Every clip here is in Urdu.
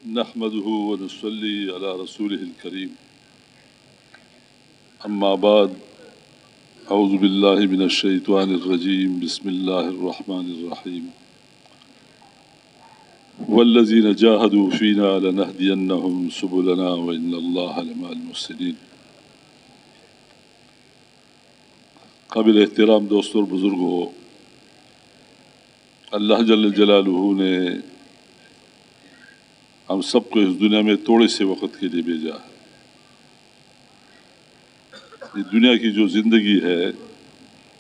نحمده ونصلي على رسوله الكريم أما بعد أعوذ بالله من الشيطان الرجيم بسم الله الرحمن الرحيم والذين جاهدوا فينا لنهدينهم سبلنا وإن الله لمع المحسنين. قابل احترام دوستوں اور بزرگوں، اللہ جل جلالہ نے ہم سب کو اس دنیا میں تھوڑے سے وقت کے لیے بھیجا ہے. یہ دنیا کی جو زندگی ہے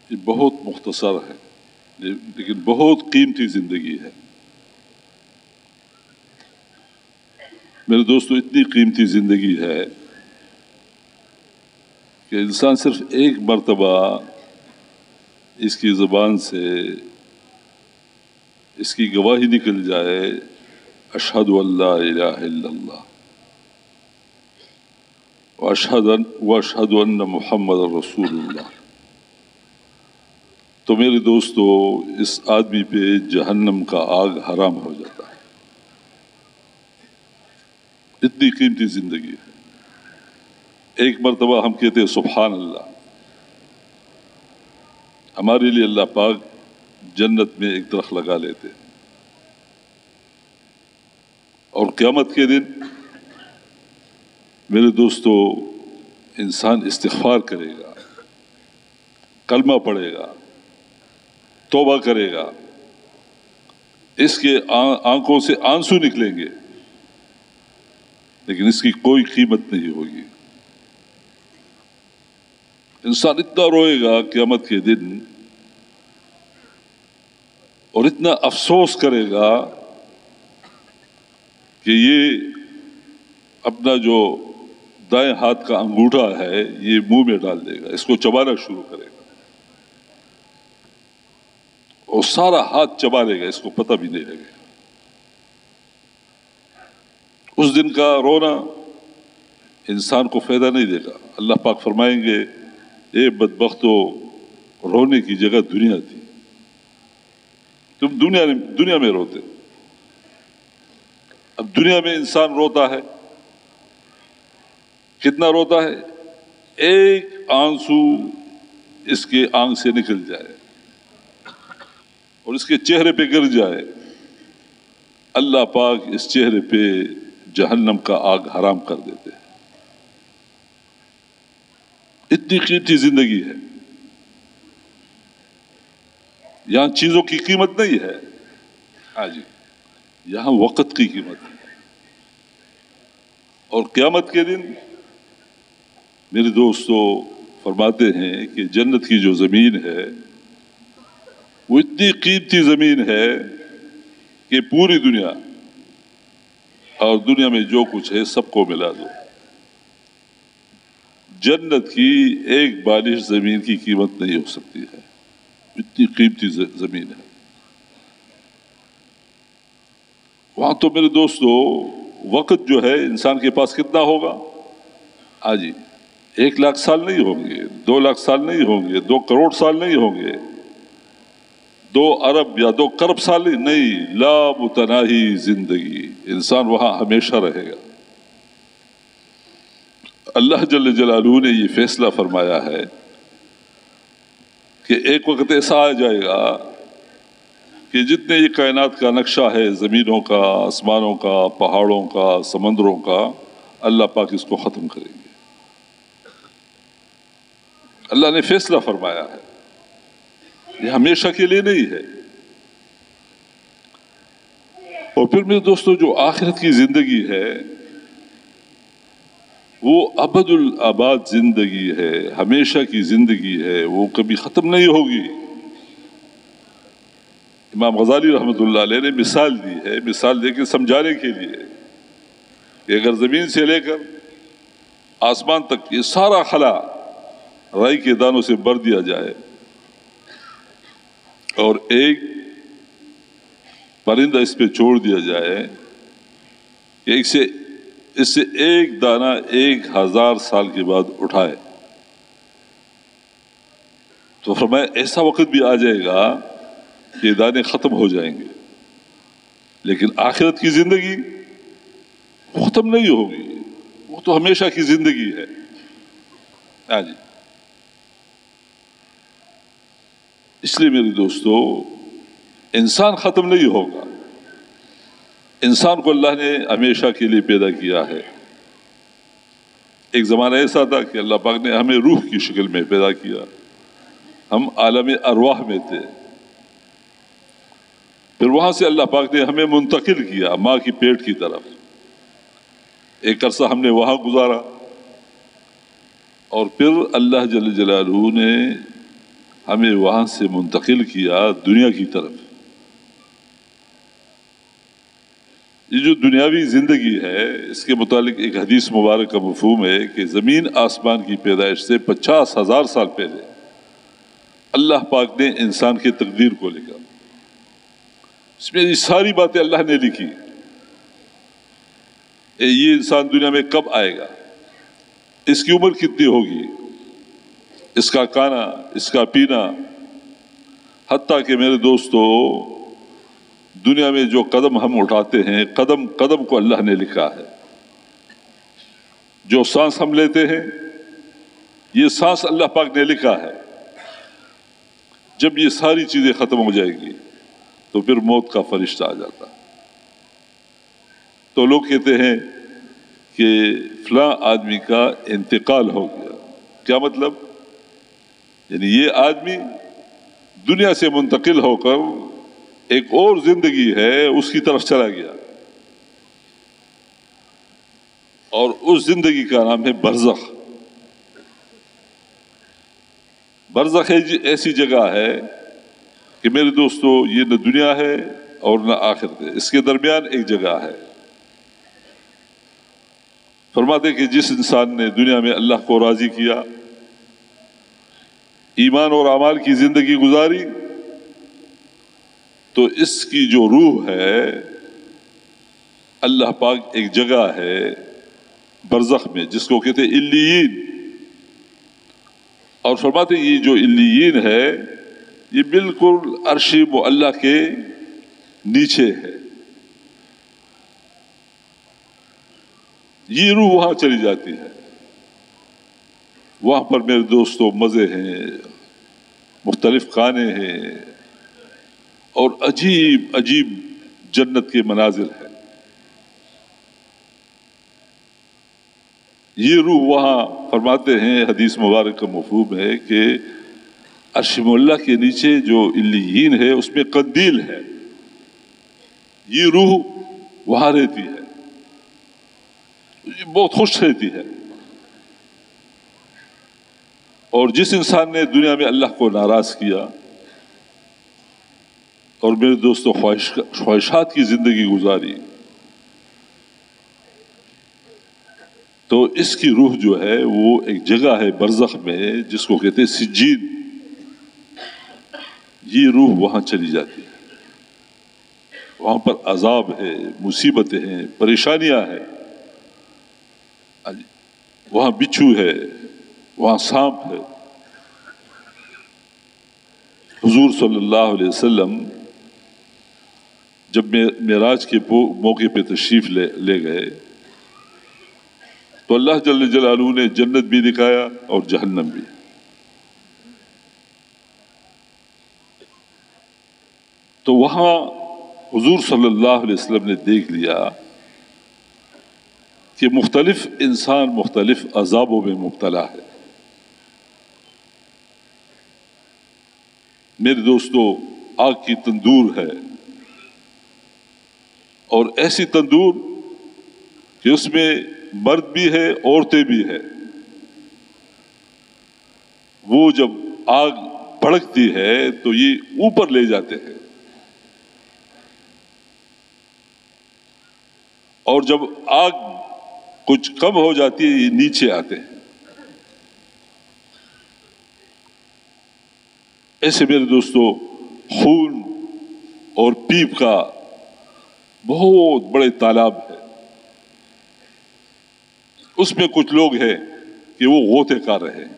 یہ بہت مختصر ہے لیکن بہت قیمتی زندگی ہے. میرے دوستو، اتنی قیمتی زندگی ہے کہ انسان صرف ایک مرتبہ اس کی زبان سے اس کی گواہی نکل جائے، اشہد ان لا الہ الا اللہ واشہد ان محمد رسول اللہ، تو میرے دوستو اس آدمی پہ جہنم کا آگ حرام ہو جاتا ہے. اتنی قیمتی زندگی ہے. ایک مرتبہ ہم کہتے ہیں سبحان اللہ، ہمارے لیے اللہ پاک جنت میں ایک درخت لگا لیتے ہیں، اور قیامت کے دن میرے دوستو انسان استغفار کرے گا، کلمہ پڑھے گا، توبہ کرے گا، اس کے آنکھوں سے آنسو نکلیں گے لیکن اس کی کوئی قیمت نہیں ہوگی. انسان اتنا روئے گا قیامت کے دن اور اتنا افسوس کرے گا کہ یہ اپنا جو دائیں ہاتھ کا انگوٹھا ہے یہ منہ میں ڈال دے گا، اس کو چبانا شروع کرے گا اور سارا ہاتھ چبا لے گا، اس کو پتہ بھی نہیں لگے گا. اس دن کا رونا انسان کو فائدہ نہیں دے گا. اللہ پاک فرمائیں گے اے بدبختو، رونے کی جگہ دنیا تھی، تم دنیا میں روتے. اب دنیا میں انسان روتا ہے، کتنا روتا ہے؟ ایک آنسو اس کے آنکھ سے نکل جائے اور اس کے چہرے پہ گر جائے، اللہ پاک اس چہرے پہ جہنم کا آگ حرام کر دیتے ہیں. اتنی قیمتی زندگی ہے. یہاں چیزوں کی قیمت نہیں ہے، ہاں جی، یہاں وقت کی قیمت ہے. اور قیامت کے دن میرے دوستو فرماتے ہیں کہ جنت کی جو زمین ہے وہ اتنی قیمتی زمین ہے کہ پوری دنیا اور دنیا میں جو کچھ ہے سب کو ملا دو، جنت کی ایک بالش زمین کی قیمت نہیں ہو سکتی ہے. اتنی قیمتی زمین ہے. وہاں تو میرے دوستو وقت جو ہے انسان کے پاس کتنا ہوگا؟ ہاں جی، 1,00,000 سال نہیں ہوں گے، 2,00,000 سال نہیں ہوں گے، 2 کروڑ سال نہیں ہوں گے، 2 ارب یا 2 کرب سال نہیں، لا متناہی زندگی. انسان وہاں ہمیشہ رہے گا. اللہ جل جلالہ نے یہ فیصلہ فرمایا ہے کہ ایک وقت ایسا آ جائے گا کہ جتنے یہ کائنات کا نقشہ ہے، زمینوں کا، آسمانوں کا، پہاڑوں کا، سمندروں کا، اللہ پاک اس کو ختم کریں گے. اللہ نے فیصلہ فرمایا ہے، یہ ہمیشہ کے لیے نہیں ہے. اور پھر میرے دوستو جو آخرت کی زندگی ہے وہ ابد الآباد زندگی ہے، ہمیشہ کی زندگی ہے، وہ کبھی ختم نہیں ہوگی. امام غزالی رحمۃ اللہ علیہ نے مثال دی ہے، مثال دے کے سمجھانے کے لیے کہ اگر زمین سے لے کر آسمان تک یہ سارا خلا رائی کے دانوں سے بھر دیا جائے اور ایک پرندہ اس پہ چھوڑ دیا جائے کہ اس سے ایک دانہ 1,000 سال کے بعد اٹھائے، تو فرمایا ایسا وقت بھی آ جائے گا کہ دانے ختم ہو جائیں گے. لیکن آخرت کی زندگی وہ ختم نہیں ہوگی، وہ تو ہمیشہ کی زندگی ہے۔ ہاں جی، اس لیے میرے دوستو، انسان ختم نہیں ہوگا، انسان کو اللہ نے ہمیشہ کے لیے پیدا کیا ہے۔ ایک زمانہ ایسا تھا کہ اللہ پاک نے ہمیں روح کی شکل میں پیدا کیا، ہم عالم ارواح میں تھے، پھر وہاں سے اللہ پاک نے ہمیں منتقل کیا ماں کی پیٹ کی طرف، ایک عرصہ ہم نے وہاں گزارا، اور پھر اللہ جل جلالہ نے ہمیں وہاں سے منتقل کیا دنیا کی طرف۔ یہ جو دنیاوی زندگی ہے، اس کے متعلق ایک حدیث مبارک کا مفہوم ہے کہ زمین آسمان کی پیدائش سے 50,000 سال پہلے اللہ پاک نے انسان کی تقدیر کو لکھا۔ اس میں یہ ساری باتیں اللہ نے لکھی، یہ انسان دنیا میں کب آئے گا، اس کی عمر کتنی ہوگی، اس کا کھانا، اس کا پینا، حتیٰ کہ میرے دوستو دنیا میں جو قدم ہم اٹھاتے ہیں، قدم قدم کو اللہ نے لکھا ہے۔ جو سانس ہم لیتے ہیں، یہ سانس اللہ پاک نے لکھا ہے۔ جب یہ ساری چیزیں ختم ہو جائیں گی تو پھر موت کا فرشتہ آ جاتا ہے۔ تو لوگ کہتے ہیں کہ فلاں آدمی کا انتقال ہو گیا، کیا مطلب؟ یعنی یہ آدمی دنیا سے منتقل ہو کر ایک اور زندگی ہے اس کی طرف چلا گیا، اور اس زندگی کا نام ہے برزخ۔ برزخ ایسی جگہ ہے کہ میرے دوستو یہ نہ دنیا ہے اور نہ آخرت ہے، اس کے درمیان ایک جگہ ہے۔ فرماتے کہ جس انسان نے دنیا میں اللہ کو راضی کیا، ایمان اور اعمال کی زندگی گزاری، تو اس کی جو روح ہے، اللہ پاک ایک جگہ ہے برزخ میں جس کو کہتے ہیں علیین، اور فرماتے یہ جو علیین ہے یہ بالکل عرش معلیٰ کے نیچے ہے۔ یہ روح وہاں چلی جاتی ہے، وہاں پر میرے دوستوں مزے ہیں، مختلف کھانے ہیں، اور عجیب عجیب جنت کے مناظر ہیں۔ یہ روح وہاں فرماتے ہیں، حدیث مبارک کا مفہوم ہے کہ عرش معلیٰ کے نیچے جو علیین ہے اس میں قندیل ہے، یہ روح وہاں رہتی ہے، یہ بہت خوش رہتی ہے۔ اور جس انسان نے دنیا میں اللہ کو ناراض کیا اور میرے دوستو خواہشات کی زندگی گزاری، تو اس کی روح جو ہے وہ ایک جگہ ہے برزخ میں جس کو کہتے ہیں سجین، یہ روح وہاں چلی جاتی ہے، وہاں پر عذاب ہے، مصیبتیں ہیں، پریشانیاں ہیں، وہاں بچھو ہے، وہاں سانپ ہے۔ حضور صلی اللہ علیہ وسلم جب معراج کے موقع پہ تشریف لے گئے تو اللہ جل جلالہ نے جنت بھی دکھایا اور جہنم بھی۔ تو وہاں حضور صلی اللہ علیہ وسلم نے دیکھ لیا کہ مختلف انسان مختلف عذابوں میں مبتلا ہے۔ میرے دوستو آگ کی تندور ہے، اور ایسی تندور کہ اس میں مرد بھی ہے عورتیں بھی ہے۔ وہ جب آگ بھڑکتی ہے تو یہ اوپر لے جاتے ہیں، اور جب آگ کچھ کم ہو جاتی ہے یہ نیچے آتے ہیں۔ ایسے میرے دوستو خون اور پیپ کا بہت بڑے تالاب ہے، اس میں کچھ لوگ ہیں کہ وہ غوطے کر رہے ہیں۔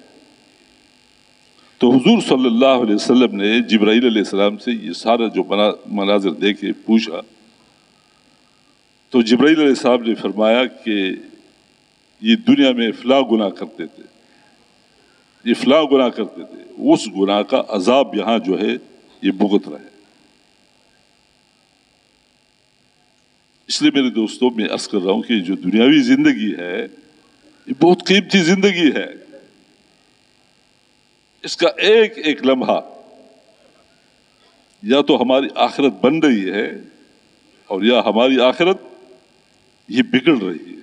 تو حضور صلی اللہ علیہ وسلم نے جبرائیل علیہ السلام سے یہ سارا جو مناظر دیکھے پوچھا، تو جبرائیل علیہ السلام نے فرمایا کہ یہ دنیا میں فلاں گناہ کرتے تھے، یہ فلاں گناہ کرتے تھے، اس گناہ کا عذاب یہاں جو ہے یہ بھگت رہے۔ اس لیے میرے دوستوں میں عرض کر رہا ہوں کہ جو دنیاوی زندگی ہے یہ بہت قیمتی زندگی ہے، اس کا ایک ایک لمحہ یا تو ہماری آخرت بن رہی ہے اور یا ہماری آخرت یہ بگڑ رہی ہے۔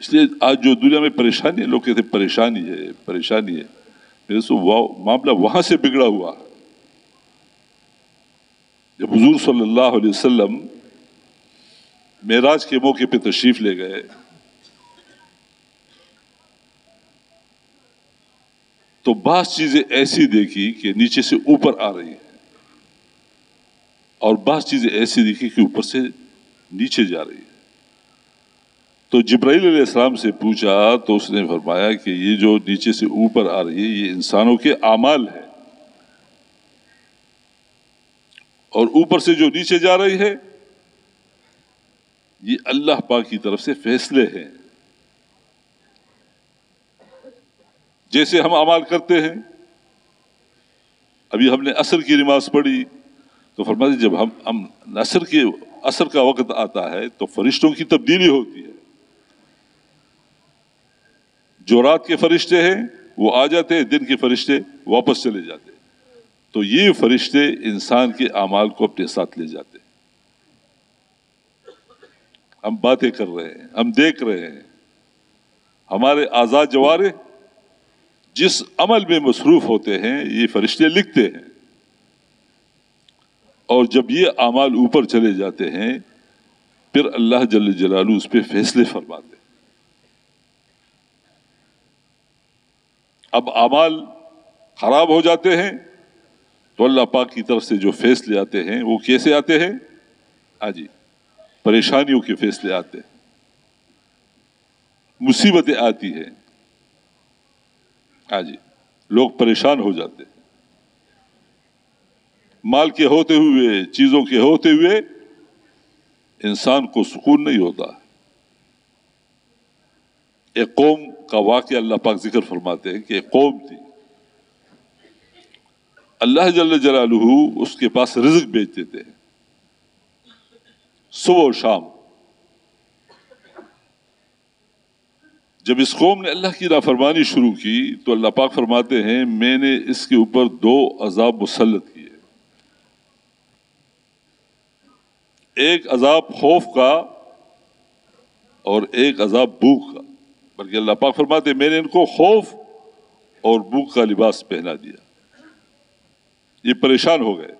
اس لیے آج جو دنیا میں پریشانی ہے، لوگ کہتے ہیں پریشانی ہے پریشانی ہے، میرے سے معاملہ وہاں سے بگڑا ہوا ہے۔ جب حضور صلی اللہ علیہ وسلم معراج کے موقع پہ تشریف لے گئے تو بعض چیزیں ایسی دیکھی کہ نیچے سے اوپر آ رہی ہیں اور بعض چیزیں ایسی دیکھی کہ اوپر سے نیچے جا رہی ہے۔ تو جبرائیل علیہ السلام سے پوچھا تو اس نے فرمایا کہ یہ جو نیچے سے اوپر آ رہی ہے یہ انسانوں کے اعمال ہے، اور اوپر سے جو نیچے جا رہی ہے یہ اللہ پاک کی طرف سے فیصلے ہیں۔ جیسے ہم اعمال کرتے ہیں، ابھی ہم نے عصر کی نماز پڑھی تو فرمایا جب ہم عصر کا وقت آتا ہے تو فرشتوں کی تبدیلی ہوتی ہے، جو رات کے فرشتے ہیں وہ آ جاتے ہیں، دن کے فرشتے واپس چلے جاتے ہیں۔ تو یہ فرشتے انسان کے اعمال کو اپنے ساتھ لے جاتے ہیں۔ ہم باتیں کر رہے ہیں، ہم دیکھ رہے ہیں، ہمارے اعضاء جوارح جس عمل میں مصروف ہوتے ہیں یہ فرشتے لکھتے ہیں، اور جب یہ اعمال اوپر چلے جاتے ہیں پھر اللہ جل جلالہ اس پہ فیصلے فرماتے ہیں۔ اب اعمال خراب ہو جاتے ہیں تو اللہ پاک کی طرف سے جو فیصلے آتے ہیں وہ کیسے آتے ہیں؟ جی پریشانیوں کے فیصلے آتے ہیں، مصیبتیں آتی ہیں، جی لوگ پریشان ہو جاتے ہیں، مال کے ہوتے ہوئے، چیزوں کے ہوتے ہوئے انسان کو سکون نہیں ہوتا۔ ایک قوم کا واقعہ اللہ پاک ذکر فرماتے ہیں کہ ایک قوم تھی، اللہ جل جلالہ اس کے پاس رزق بھیجتے تھے صبح و شام۔ جب اس قوم نے اللہ کی نافرمانی شروع کی تو اللہ پاک فرماتے ہیں میں نے اس کے اوپر 2 عذاب مسلط کیے، ایک عذاب خوف کا اور ایک عذاب بھوک کا، بلکہ اللہ پاک فرماتے ہیں میں نے ان کو خوف اور بھوک کا لباس پہنا دیا، یہ پریشان ہو گئے۔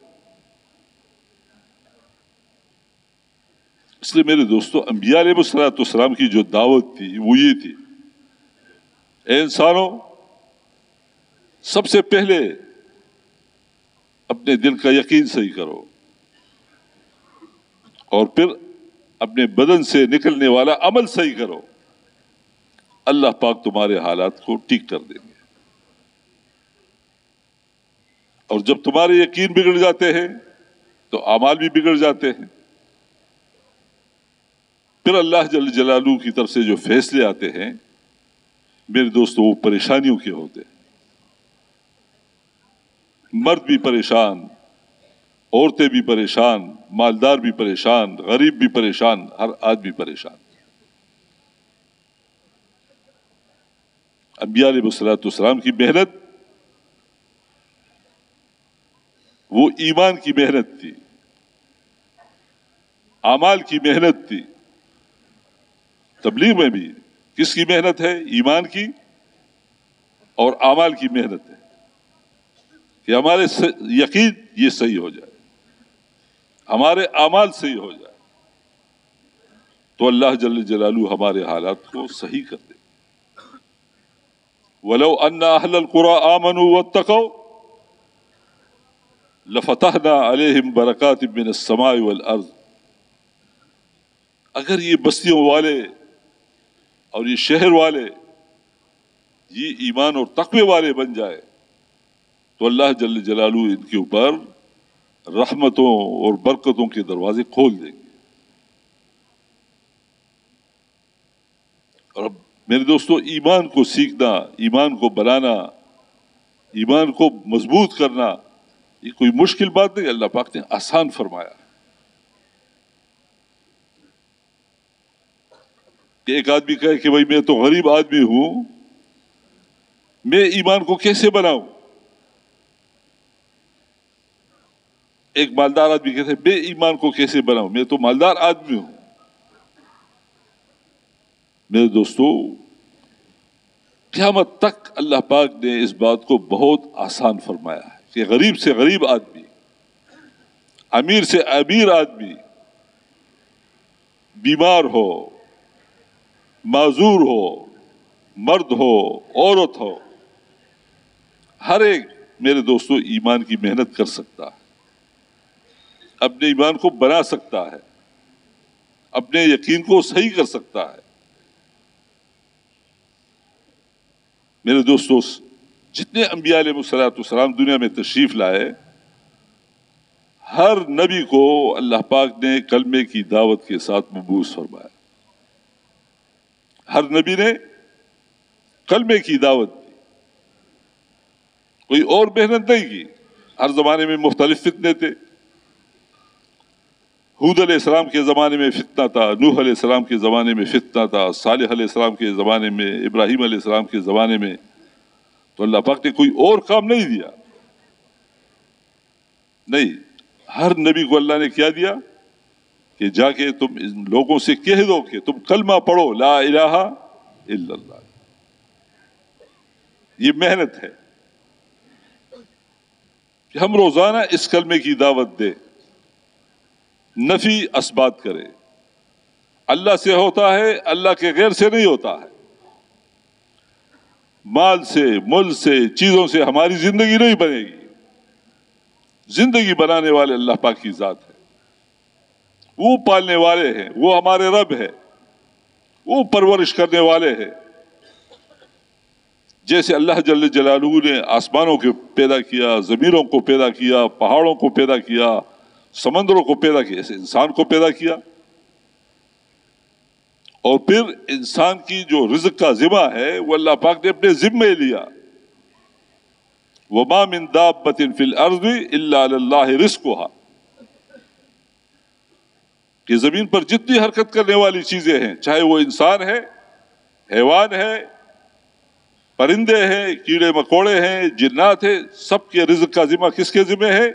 اس لیے میرے دوستو انبیاء علیہ السلام کی جو دعوت تھی وہ یہ تھی، اے انسانوں سب سے پہلے اپنے دل کا یقین صحیح کرو اور پھر اپنے بدن سے نکلنے والا عمل صحیح کرو، اللہ پاک تمہارے حالات کو ٹھیک کر دیں گے۔ اور جب تمہارے یقین بگڑ جاتے ہیں تو اعمال بھی بگڑ جاتے ہیں، پھر اللہ جل جلالہ کی طرف سے جو فیصلے آتے ہیں میرے دوستو وہ پریشانیوں کے ہوتے ہیں۔ مرد بھی پریشان، عورتیں بھی پریشان، مالدار بھی پریشان، غریب بھی پریشان، ہر آدمی پریشان۔ انبیاء علیہ السلام کی محنت وہ ایمان کی محنت تھی، اعمال کی محنت تھی۔ تبلیغ میں بھی کس کی محنت ہے؟ ایمان کی اور اعمال کی محنت ہے کہ ہمارے یقین یہ صحیح ہو جائے، ہمارے اعمال صحیح ہو جائے تو اللہ جل جلالہ ہمارے حالات کو صحیح کر دے۔ وَلَوْ أَنَّ أَهْلَ الْقُرَىٰ آمَنُوا وَاتَّقَوْا لَفَتَحْنَا عَلَيْهِمْ بَرَكَاتٍ مِّنَ السَّمَاءِ وَالْأَرْضِ، اگر یہ بستیوں والے اور یہ شہر والے یہ ایمان اور تقوی والے بن جائے تو اللہ جل جلالہ ان کے اوپر رحمتوں اور برکتوں کے دروازے کھول دیں گے. اور اب میرے دوستو، ایمان کو سیکھنا، ایمان کو بنانا، ایمان کو مضبوط کرنا یہ کوئی مشکل بات نہیں. اللہ پاک نے آسان فرمایا کہ ایک آدمی کہے کہ بھائی میں تو غریب آدمی ہوں، میں ایمان کو کیسے بناؤں؟ ایک مالدار آدمی کہتے ہیں میں ایمان کو کیسے بناؤں، میں تو مالدار آدمی ہوں. میرے دوستو، قیامت تک اللہ پاک نے اس بات کو بہت آسان فرمایا ہے کہ غریب سے غریب آدمی، امیر سے امیر آدمی، بیمار ہو، معذور ہو، مرد ہو، عورت ہو، ہر ایک میرے دوستو ایمان کی محنت کر سکتا ہے، اپنے ایمان کو بنا سکتا ہے، اپنے یقین کو صحیح کر سکتا ہے. میرے دوستو، جتنے انبیاء علیہ السلام دنیا میں تشریف لائے، ہر نبی کو اللہ پاک نے کلمے کی دعوت کے ساتھ مبعوث فرمایا. ہر نبی نے کلمے کی دعوت دی، کوئی اور محنت نہیں کی. ہر زمانے میں مختلف فتنے تھے. ہود علیہ السلام کے زمانے میں فتنہ تھا، نوح علیہ السلام کے زمانے میں فتنہ تھا، صالح علیہ السلام کے زمانے میں، ابراہیم علیہ السلام کے زمانے میں. تو اللہ پاک نے کوئی اور کام نہیں دیا. نہیں، ہر نبی کو اللہ نے کیا دیا کہ جا کے تم ان لوگوں سے کہہ دو کہ تم کلمہ پڑھو لا الہ الا اللہ. یہ محنت ہے کہ ہم روزانہ اس کلمے کی دعوت دیں، نفی اثبات کرے. اللہ سے ہوتا ہے، اللہ کے غیر سے نہیں ہوتا ہے. مال سے، مل سے، چیزوں سے ہماری زندگی نہیں بنے گی. زندگی بنانے والے اللہ پاک کی ذات ہے، وہ پالنے والے ہیں، وہ ہمارے رب ہے، وہ پرورش کرنے والے ہیں. جیسے اللہ جل جلالہ نے آسمانوں کو پیدا کیا، زمینوں کو پیدا کیا، پہاڑوں کو پیدا کیا، سمندروں کو پیدا کیا، ایسے انسان کو پیدا کیا. اور پھر انسان کی جو رزق کا ذمہ ہے وہ اللہ پاک نے اپنے ذمے لیا. وَمَا مِن دَابَّةٍ فِي الْأَرْضِ إِلَّا عَلَى اللَّهِ رِزْقُهَا، کہ زمین پر جتنی حرکت کرنے والی چیزیں ہیں، چاہے وہ انسان ہے، حیوان ہے، پرندے ہیں، کیڑے مکوڑے ہیں، جنات ہیں، سب کے رزق کا ذمہ کس کے ذمہ ہے؟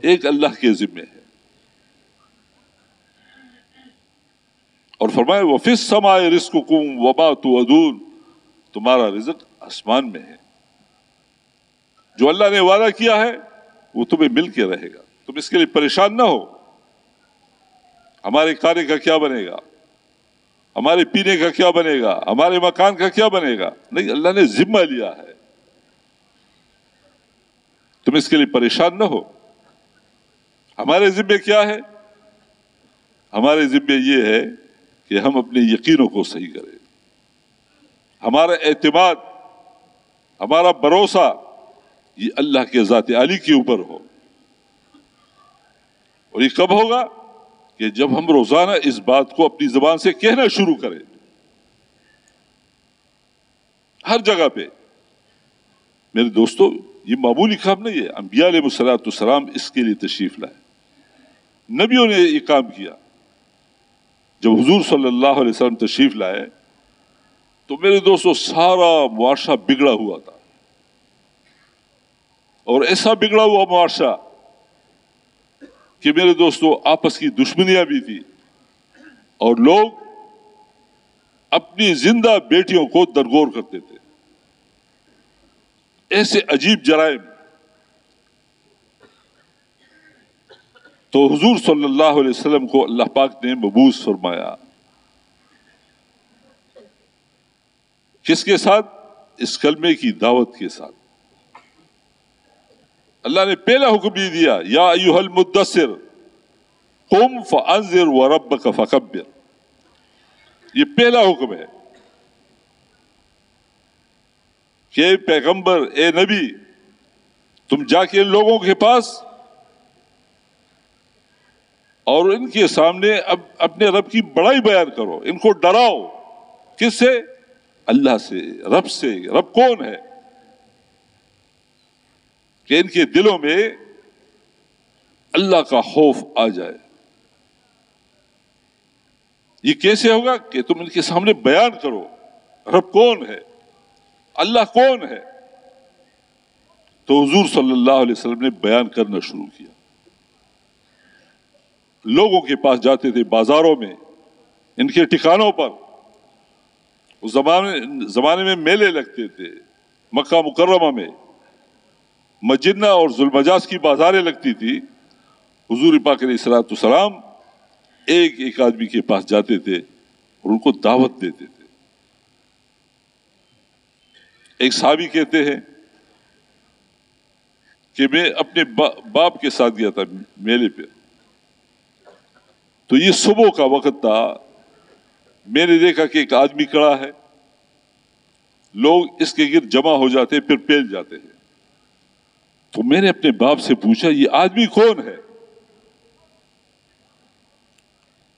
ایک اللہ کے ذمہ ہے. اور فرمایا وَفِي السَّمَاءِ رِزْقُكُمْ وَمَا تُوعَدُونَ، تمہارا رزق آسمان میں ہے. جو اللہ نے وعدہ کیا ہے وہ تمہیں مل کے رہے گا. تم اس کے لیے پریشان نہ ہو ہمارے کھانے کا کیا بنے گا، ہمارے پینے کا کیا بنے گا، ہمارے مکان کا کیا بنے گا. نہیں، اللہ نے ذمہ لیا ہے، تم اس کے لیے پریشان نہ ہو. ہمارے ذمے کیا ہے؟ ہمارے ذمے یہ ہے کہ ہم اپنے یقینوں کو صحیح کریں. ہمارا اعتماد، ہمارا بھروسہ یہ اللہ کے ذات عالی کے اوپر ہو. اور یہ کب ہوگا؟ کہ جب ہم روزانہ اس بات کو اپنی زبان سے کہنا شروع کریں، ہر جگہ پہ. میرے دوستو، یہ معمولی کام نہیں ہے. انبیاء علیہ السلام اس کے لیے تشریف لائے، نبیوں نے یہ کام کیا. جب حضور صلی اللہ علیہ وسلم تشریف لائے تو میرے دوستو سارا معاشرہ بگڑا ہوا تھا، اور ایسا بگڑا ہوا معاشرہ کہ میرے دوستو آپس کی دشمنیاں بھی تھی، اور لوگ اپنی زندہ بیٹیوں کو درگور کرتے تھے. ایسے عجیب جرائم. تو حضور صلی اللہ علیہ وسلم کو اللہ پاک نے مبعوث فرمایا. کس کے ساتھ؟ اس کلمے کی دعوت کے ساتھ. اللہ نے پہلا حکم یہ دیا، یا ایھا المدثر قم فانذر وربک فکبر. یہ پہلا حکم ہے کہ پیغمبر، اے نبی، تم جا کے ان لوگوں کے پاس اور ان کے سامنے اب اپنے رب کی بڑائی بیان کرو، ان کو ڈراؤ. کس سے؟ اللہ سے، رب سے. رب کون ہے؟ کہ ان کے دلوں میں اللہ کا خوف آ جائے. یہ کیسے ہوگا؟ کہ تم ان کے سامنے بیان کرو رب کون ہے، اللہ کون ہے. تو حضور صلی اللہ علیہ وسلم نے بیان کرنا شروع کیا. لوگوں کے پاس جاتے تھے، بازاروں میں، ان کے ٹھکانوں پر. اس زمانے میں میلے لگتے تھے مکہ مکرمہ میں، مجنہ اور ذوالمجاز کی بازاریں لگتی تھی. حضور پاک علیہ الصلوۃ والسلام ایک ایک آدمی کے پاس جاتے تھے اور ان کو دعوت دیتے تھے. ایک صحابی کہتے ہیں کہ میں اپنے باپ کے ساتھ گیا تھا میلے پہ. تو یہ صبح کا وقت تھا. میں نے دیکھا کہ ایک آدمی کھڑا ہے، لوگ اس کے گرد جمع ہو جاتے پھر پھیل جاتے ہیں. تو میں نے اپنے باپ سے پوچھا یہ آدمی کون ہے؟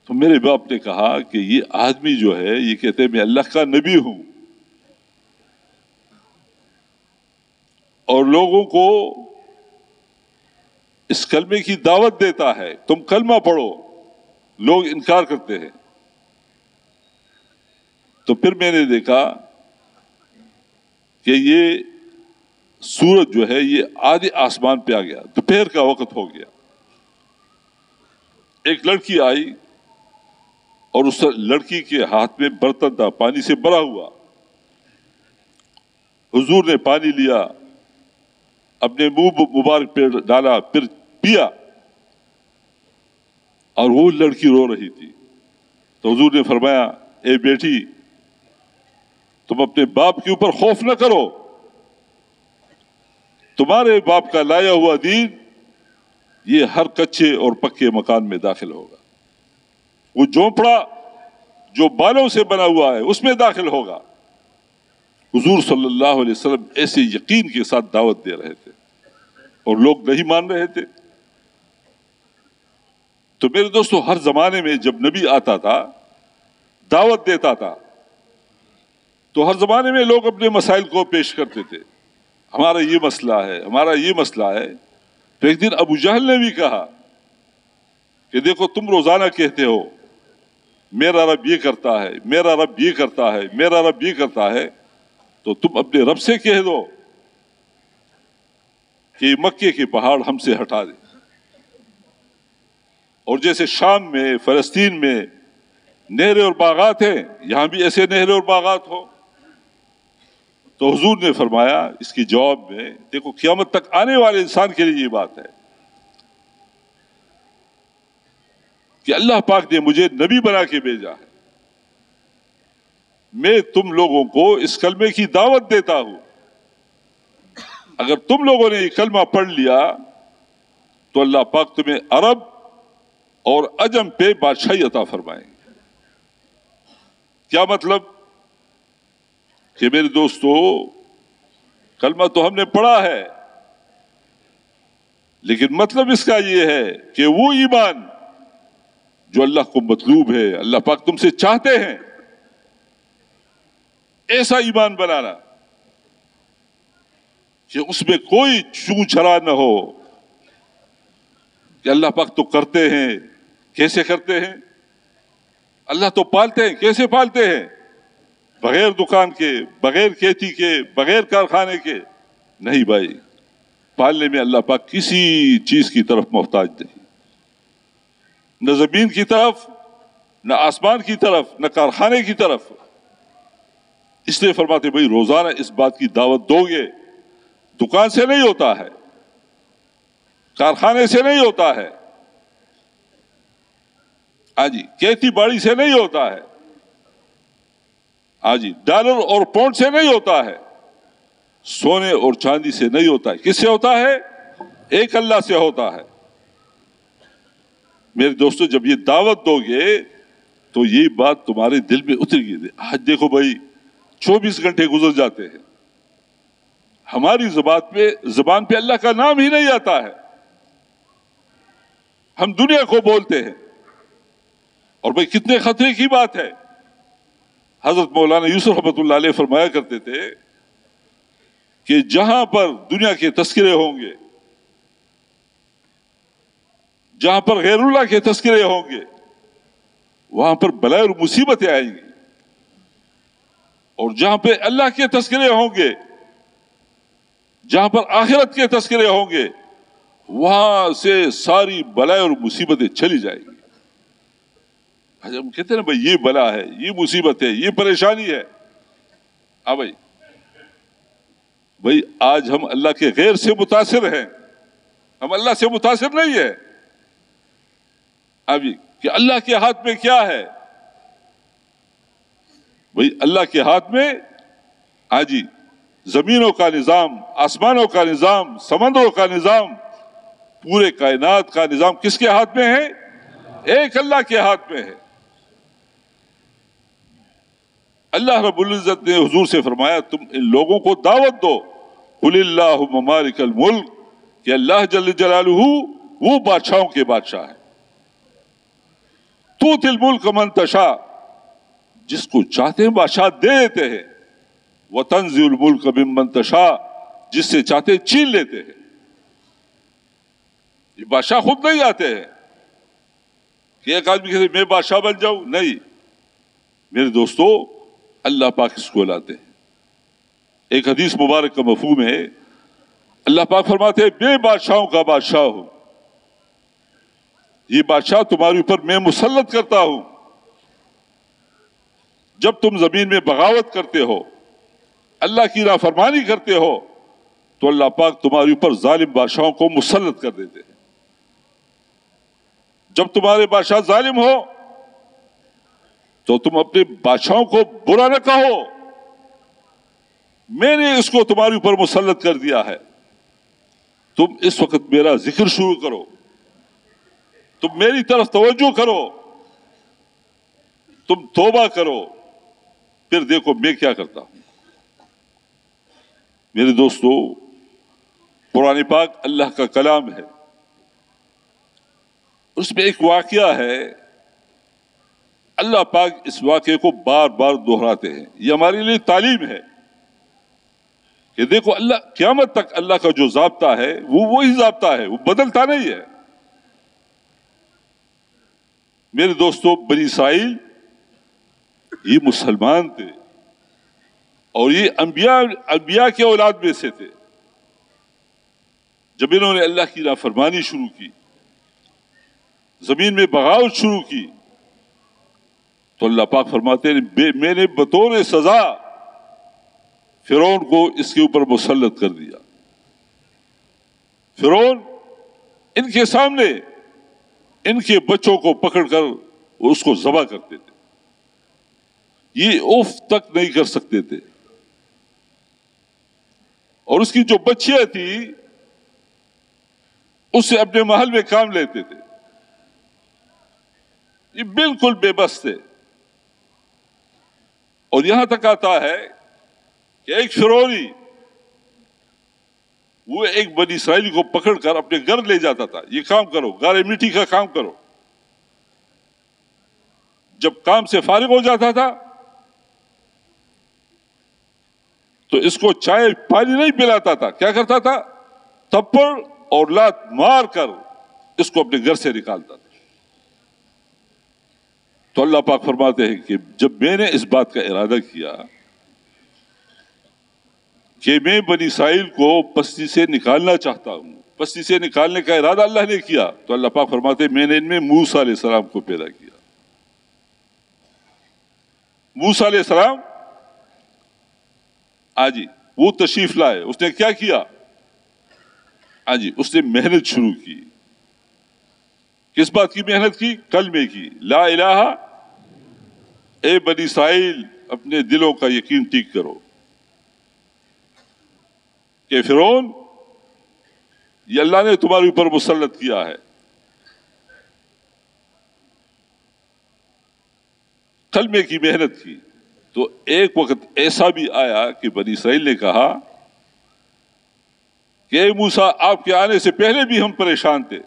تو میرے باپ نے کہا کہ یہ آدمی جو ہے یہ کہتے ہیں میں اللہ کا نبی ہوں اور لوگوں کو اس کلمے کی دعوت دیتا ہے، تم کلمہ پڑھو. لوگ انکار کرتے ہیں. تو پھر میں نے دیکھا کہ یہ سورج جو ہے یہ آدھے آسمان پہ آ گیا، دوپہر کا وقت ہو گیا. ایک لڑکی آئی اور اس لڑکی کے ہاتھ میں برتن تھا پانی سے بھرا ہوا. حضور نے پانی لیا، اپنے منہ مبارک پہ ڈالا، پھر پیا، اور وہ لڑکی رو رہی تھی. تو حضور نے فرمایا اے بیٹی تم اپنے باپ کے اوپر خوف نہ کرو، تمہارے باپ کا لایا ہوا دین یہ ہر کچے اور پکے مکان میں داخل ہوگا. وہ جھونپڑا جو بالوں سے بنا ہوا ہے اس میں داخل ہوگا. حضور صلی اللہ علیہ وسلم ایسے یقین کے ساتھ دعوت دے رہے تھے اور لوگ نہیں مان رہے تھے. تو میرے دوستو ہر زمانے میں جب نبی آتا تھا دعوت دیتا تھا تو ہر زمانے میں لوگ اپنے مسائل کو پیش کرتے تھے. ہمارا یہ مسئلہ ہے، ہمارا یہ مسئلہ ہے. تو ایک دن ابو جہل نے بھی کہا کہ دیکھو تم روزانہ کہتے ہو میرا رب یہ کرتا ہے، میرا رب یہ کرتا ہے، میرا رب یہ کرتا ہے، تو تم اپنے رب سے کہہ دو کہ مکے کے پہاڑ ہم سے ہٹا دے. اور جیسے شام میں، فلسطین میں نہریں اور باغات ہیں، یہاں بھی ایسے نہریں اور باغات ہو. تو حضور نے فرمایا اس کی جواب میں، دیکھو قیامت تک آنے والے انسان کے لیے یہ بات ہے کہ اللہ پاک نے مجھے نبی بنا کے بھیجا ہے، میں تم لوگوں کو اس کلمے کی دعوت دیتا ہوں. اگر تم لوگوں نے یہ کلمہ پڑھ لیا تو اللہ پاک تمہیں عرب اور عجم پہ بادشاہی عطا فرمائیں گے. کیا مطلب؟ کہ میرے دوستو کلمہ تو ہم نے پڑھا ہے، لیکن مطلب اس کا یہ ہے کہ وہ ایمان جو اللہ کو مطلوب ہے، اللہ پاک تم سے چاہتے ہیں، ایسا ایمان بنانا کہ اس میں کوئی چوں چھڑا نہ ہو کہ اللہ پاک تو کرتے ہیں. کیسے کرتے ہیں؟ اللہ تو پالتے ہیں. کیسے پالتے ہیں؟ بغیر دکان کے، بغیر کھیتی کے، بغیر کارخانے کے. نہیں بھائی، پالنے میں اللہ پاک کسی چیز کی طرف محتاج نہیں، نہ زمین کی طرف، نہ آسمان کی طرف، نہ کارخانے کی طرف. اس لیے فرماتے بھائی روزانہ اس بات کی دعوت دو گے. دکان سے نہیں ہوتا ہے، کارخانے سے نہیں ہوتا ہے، جی کھیتی باڑی سے نہیں ہوتا ہے، جی ڈالر اور پاؤنڈ سے نہیں ہوتا ہے، سونے اور چاندی سے نہیں ہوتا ہے. کس سے ہوتا ہے؟ ایک اللہ سے ہوتا ہے. میرے دوستو جب یہ دعوت دو گے تو یہ بات تمہارے دل میں اتر گی. آج دیکھو بھائی 24 گھنٹے گزر جاتے ہیں، ہماری زبان پہ اللہ کا نام ہی نہیں آتا ہے. ہم دنیا کو بولتے ہیں. اور بھائی کتنے خطرے کی بات ہے. حضرت مولانا یوسف رحمۃ اللہ علیہ فرمایا کرتے تھے کہ جہاں پر دنیا کے تذکرے ہوں گے، جہاں پر غیر اللہ کے تذکرے ہوں گے، وہاں پر بلائیں اور مصیبتیں آئیں گی. اور جہاں پہ اللہ کے تذکرے ہوں گے، جہاں پر آخرت کے تذکرے ہوں گے، وہاں سے ساری بلائیں اور مصیبتیں چلی جائیں گی. ہم کہتے ہیں نا بھائی یہ بلا ہے، یہ مصیبت ہے، یہ پریشانی ہے. ہاں بھائی آج ہم اللہ کے غیر سے متاثر ہیں، ہم اللہ سے متاثر نہیں ہیں. ابھی کہ اللہ کے ہاتھ میں کیا ہے؟ بھائی اللہ کے ہاتھ میں جی زمینوں کا نظام، آسمانوں کا نظام، سمندروں کا نظام، پورے کائنات کا نظام کس کے ہاتھ میں ہے؟ ایک اللہ کے ہاتھ میں ہے. اللہ رب العزت نے حضور سے فرمایا تم ان لوگوں کو دعوت دو، قل اللہم مالک الملک، کہ اللہ جل جلالہ وہ بادشاہوں کے بادشاہ ہے. توتی الملک من تشاء، جس کو چاہتے ہیں بادشاہ دے دیتے ہیں. وتنزع الملک ممن تشاء، جس سے چاہتے ہیں چھین لیتے ہیں. یہ بادشاہ خود نہیں آتے ہیں کہ ایک آدمی کہتے میں بادشاہ بن جاؤں. نہیں میرے دوستو، اللہ پاک اس کو لاتے ہیں. ایک حدیث مبارک کا مفہوم ہے، اللہ پاک فرماتے ہیں میں بادشاہوں کا بادشاہ ہوں، یہ بادشاہ تمہارے اوپر میں مسلط کرتا ہوں. جب تم زمین میں بغاوت کرتے ہو، اللہ کی نافرمانی کرتے ہو، تو اللہ پاک تمہارے اوپر ظالم بادشاہوں کو مسلط کر دیتے ہیں. جب تمہارے بادشاہ ظالم ہو تو تم اپنے بادشاہوں کو برا نہ کہو، میں نے اس کو تمہارے اوپر مسلط کر دیا ہے. تم اس وقت میرا ذکر شروع کرو، تم میری طرف توجہ کرو، تم توبہ کرو، پھر دیکھو میں کیا کرتا ہوں. میرے دوستو، قرآن پاک اللہ کا کلام ہے. اس میں ایک واقعہ ہے، اللہ پاک اس واقعے کو بار بار دہراتے ہیں. یہ ہمارے لیے تعلیم ہے کہ دیکھو اللہ قیامت تک اللہ کا جو ضابطہ ہے وہ وہی ضابطہ ہے، وہ بدلتا نہیں ہے. میرے دوستو، بنی اسرائیل یہ مسلمان تھے اور یہ انبیاء کے اولاد میں سے تھے. جب انہوں نے اللہ کی نافرمانی شروع کی، زمین میں بغاوت شروع کی، تو اللہ پاک فرماتے ہیں میں نے بطور سزا فرعون کو اس کے اوپر مسلط کر دیا. فرعون ان کے سامنے ان کے بچوں کو پکڑ کر اس کو ذبح کرتے تھے. یہ اف تک نہیں کر سکتے تھے. اور اس کی جو بچیاں تھی اس سے اپنے محل میں کام لیتے تھے. یہ بالکل بے بس تھے. اور یہاں تک آتا ہے کہ ایک فرعونی وہ ایک بنی اسرائیلی کو پکڑ کر اپنے گھر لے جاتا تھا، یہ کام کرو، گارے مٹی کا کام کرو. جب کام سے فارغ ہو جاتا تھا تو اس کو چائے پانی نہیں پلاتا تھا، کیا کرتا تھا؟ تھپڑ اور لات مار کر اس کو اپنے گھر سے نکالتا تھا. تو اللہ پاک فرماتے ہیں کہ جب میں نے اس بات کا ارادہ کیا کہ میں بنی اسرائیل کو پستی سے نکالنا چاہتا ہوں، پستی سے نکالنے کا ارادہ اللہ نے کیا، تو اللہ پاک فرماتے ہیں میں نے ان میں موسیٰ علیہ السلام کو پیدا کیا. موسیٰ علیہ السلام جی وہ تشریف لائے. اس نے کیا کیا؟ جی اس نے محنت شروع کی. کس بات کی محنت کی؟ کلمے کی، لا الہ. اے بنی اسرائیل اپنے دلوں کا یقین ٹھیک کرو کہ فرعون یہ اللہ نے تمہارے اوپر مسلط کیا ہے. کلمے کی محنت کی. تو ایک وقت ایسا بھی آیا کہ بنی اسرائیل نے کہا کہ اے موسیٰ آپ کے آنے سے پہلے بھی ہم پریشان تھے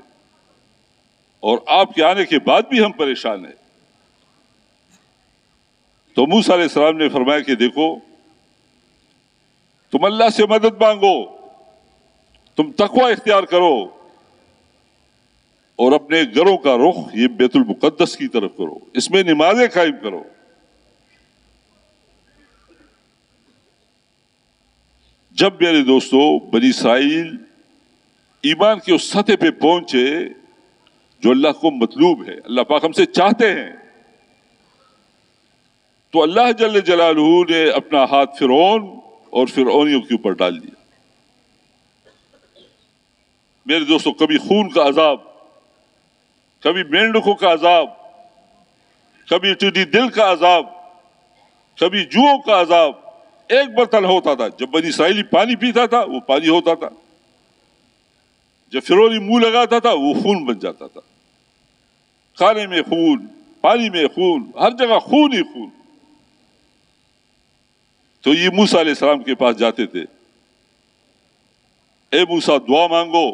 اور آپ کے آنے کے بعد بھی ہم پریشان ہیں. تو موسیٰ علیہ السلام نے فرمایا کہ دیکھو تم اللہ سے مدد مانگو, تم تقوی اختیار کرو اور اپنے گھروں کا رخ یہ بیت المقدس کی طرف کرو, اس میں نمازیں قائم کرو. جب میرے دوستو بنی اسرائیل ایمان کی اس سطح پہ پہنچے جو اللہ کو مطلوب ہے, اللہ پاک ہم سے چاہتے ہیں, تو اللہ جل جلالہ نے اپنا ہاتھ فرعون اور فرعونیوں کے اوپر ڈال دیا. میرے دوستو کبھی خون کا عذاب, کبھی مینڈکوں کا عذاب, کبھی ٹڈی دل کا عذاب, کبھی جوؤں کا عذاب ایک برتن ہوتا تھا. جب بنی اسرائیلی پانی پیتا تھا وہ پانی ہوتا تھا, جب فرعونی منہ لگاتا تھا وہ خون بن جاتا تھا. کھانے میں خون, پانی میں خون, ہر جگہ خون ہی خون. تو یہ موسیٰ علیہ السلام کے پاس جاتے تھے, اے موسیٰ دعا مانگو,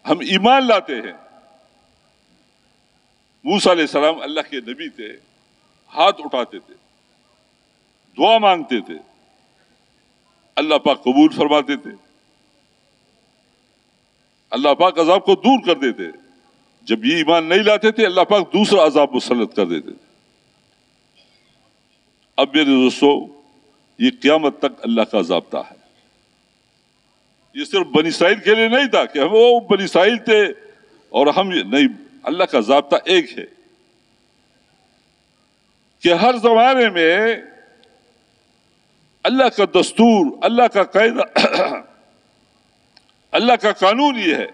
ہم ایمان لاتے ہیں. موسیٰ علیہ السلام اللہ کے نبی تھے, ہاتھ اٹھاتے تھے, دعا مانگتے تھے, اللہ پاک قبول فرماتے تھے, اللہ پاک عذاب کو دور کر دیتے. جب یہ ایمان نہیں لاتے تھے اللہ پاک دوسرا عذاب مسلط کر دیتے. اب میرے دوستو یہ قیامت تک اللہ کا ضابطہ ہے. یہ صرف بنی اسرائیل کے لیے نہیں تھا کہ وہ بنی اسرائیل تھے اور ہم نہیں, اللہ کا ضابطہ ایک ہے کہ ہر زمانے میں اللہ کا دستور, اللہ کا قاعدہ, اللہ کا قانون یہ ہے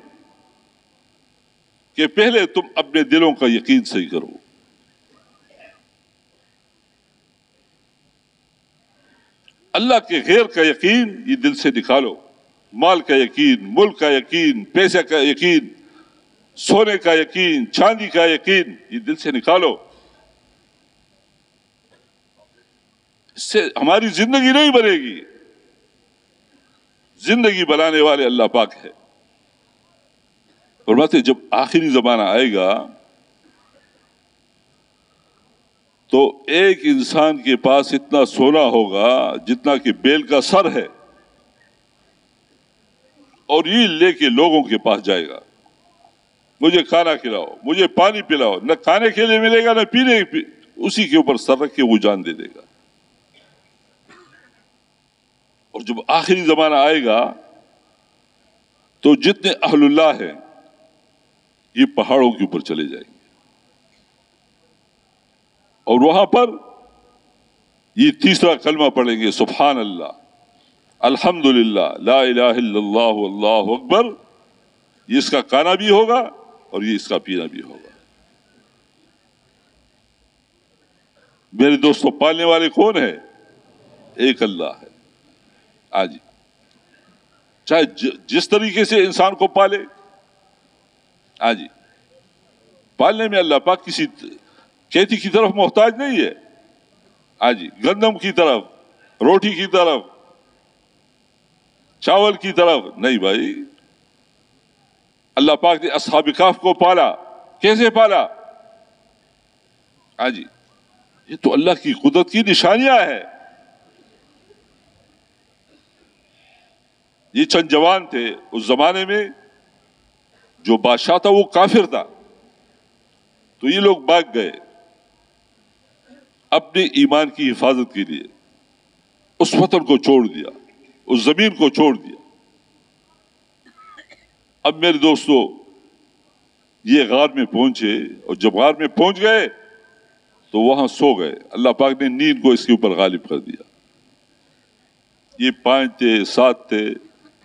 کہ پہلے تم اپنے دلوں کا یقین صحیح کرو. اللہ کے غیر کا یقین یہ دل سے نکالو. مال کا یقین, ملک کا یقین, پیسے کا یقین, سونے کا یقین, چاندی کا یقین یہ دل سے نکالو. اس سے ہماری زندگی نہیں بنے گی. زندگی بنانے والے اللہ پاک ہے. اور بات ہے جب آخری زمانہ آئے گا تو ایک انسان کے پاس اتنا سونا ہوگا جتنا کہ بیل کا سر ہے, اور یہ لے کے لوگوں کے پاس جائے گا, مجھے کھانا کھلاؤ, مجھے پانی پلاؤ. نہ کھانے کے لیے ملے گا نہ پینے, اسی کے اوپر سر رکھ کے وہ جان دے دے گا. اور جب آخری زمانہ آئے گا تو جتنے اہل اللہ ہیں یہ پہاڑوں کے اوپر چلے جائیں گے, اور وہاں پر یہ تیسرا کلمہ پڑھیں گے, سبحان اللہ, الحمدللہ, لا الہ الا اللہ, اللہ اکبر. یہ اس کا کھانا بھی ہوگا اور یہ اس کا پینا بھی ہوگا. میرے دوستوں پالنے والے کون ہے؟ ایک اللہ ہے. آج چاہے جس طریقے سے انسان کو پالے, آج پالنے میں اللہ پاک کسی کھیتی کی طرف محتاج نہیں ہے. آج گندم کی طرف, روٹی کی طرف, چاول کی طرف نہیں بھائی. اللہ پاک نے اصحاب کہف کو پالا. کیسے پالا؟ آج یہ تو اللہ کی قدرت کی نشانیاں ہیں. یہ چند جوان تھے اس زمانے میں, جو بادشاہ تھا وہ کافر تھا, تو یہ لوگ بھاگ گئے اپنے ایمان کی حفاظت کے لیے. اس وطن کو چھوڑ دیا, اس زمین کو چھوڑ دیا. اب میرے دوستو یہ غار میں پہنچے, اور جب غار میں پہنچ گئے تو وہاں سو گئے. اللہ پاک نے نیند کو اس کے اوپر غالب کر دیا. یہ 5 تھے, 7 تھے,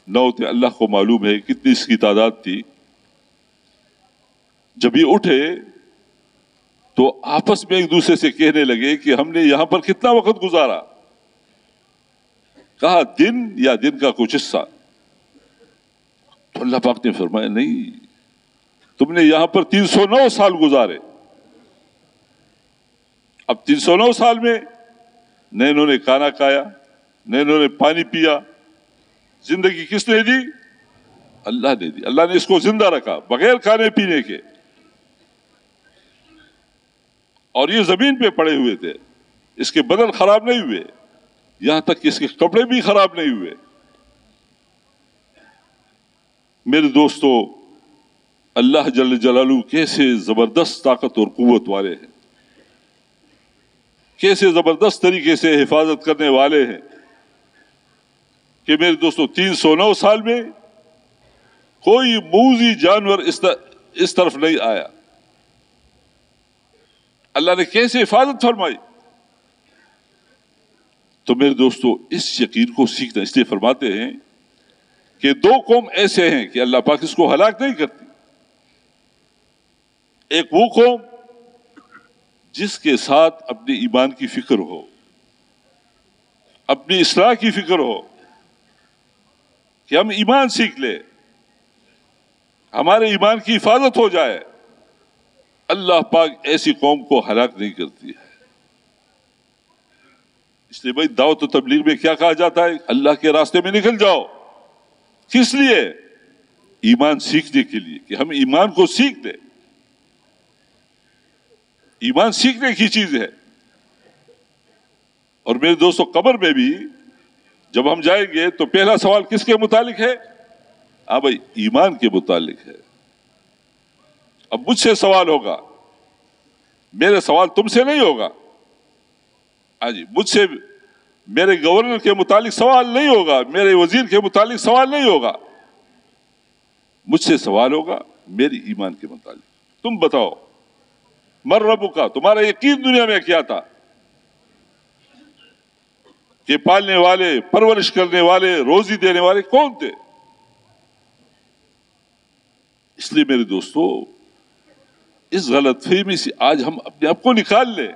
9 تھے, اللہ کو معلوم ہے کتنی اس کی تعداد تھی. جب یہ اٹھے تو آپس میں ایک دوسرے سے کہنے لگے کہ ہم نے یہاں پر کتنا وقت گزارا. کہا دن یا دن کا کچھ حصہ. تو اللہ پاک نے فرمایا نہیں, تم نے یہاں پر 309 سال گزارے. اب 309 سال میں نہ انہوں نے کھانا کھایا, نہ انہوں نے پانی پیا. زندگی کس نے دی؟ اللہ نے دی. اللہ نے اس کو زندہ رکھا بغیر کھانے پینے کے. اور یہ زمین پہ پڑے ہوئے تھے، اس کے بدن خراب نہیں ہوئے، یہاں تک کہ اس کے کپڑے بھی خراب نہیں ہوئے۔ میرے دوستو، اللہ جل جلالہ کیسے زبردست طاقت اور قوت والے ہیں، کیسے زبردست طریقے سے حفاظت کرنے والے ہیں کہ میرے دوستو 309 سال میں کوئی موذی جانور اس طرف نہیں آیا۔ اللہ نے کیسے حفاظت فرمائی۔ تو میرے دوستو اس یقین کو سیکھنا، اس لیے فرماتے ہیں کہ دو قوم ایسے ہیں کہ اللہ پاک اس کو ہلاک نہیں کرتی۔ ایک وہ قوم جس کے ساتھ اپنے ایمان کی فکر ہو، اپنی اصلاح کی فکر ہو کہ ہم ایمان سیکھ لیں، ہمارے ایمان کی حفاظت ہو جائے۔ اللہ پاک ایسی قوم کو ہلاک نہیں کرتی ہے۔ اس لیے بھائی دعوت و تبلیغ میں کیا کہا جاتا ہے؟ اللہ کے راستے میں نکل جاؤ۔ کس لیے؟ ایمان سیکھنے کے لیے، کہ ہم ایمان کو سیکھ لیں۔ ایمان سیکھنے کی چیز ہے۔ اور میرے دوستو قبر میں بھی جب ہم جائیں گے تو پہلا سوال کس کے متعلق ہے؟ ہاں بھائی ایمان کے متعلق ہے۔ اب مجھ سے سوال ہوگا، میرے سوال تم سے نہیں ہوگا۔ ہاں جی، مجھ سے میرے گورنر کے متعلق سوال نہیں ہوگا، میرے وزیر کے متعلق سوال نہیں ہوگا، مجھ سے سوال ہوگا میری ایمان کے متعلق۔ تم بتاؤ من ربک، تمہارا یقین دنیا میں کیا تھا؟ کہ پالنے والے، پرورش کرنے والے، روزی دینے والے کون تھے؟ اس لیے میرے دوستو اس غلط فہمی سے آج ہم اپنے آپ کو نکال لیں۔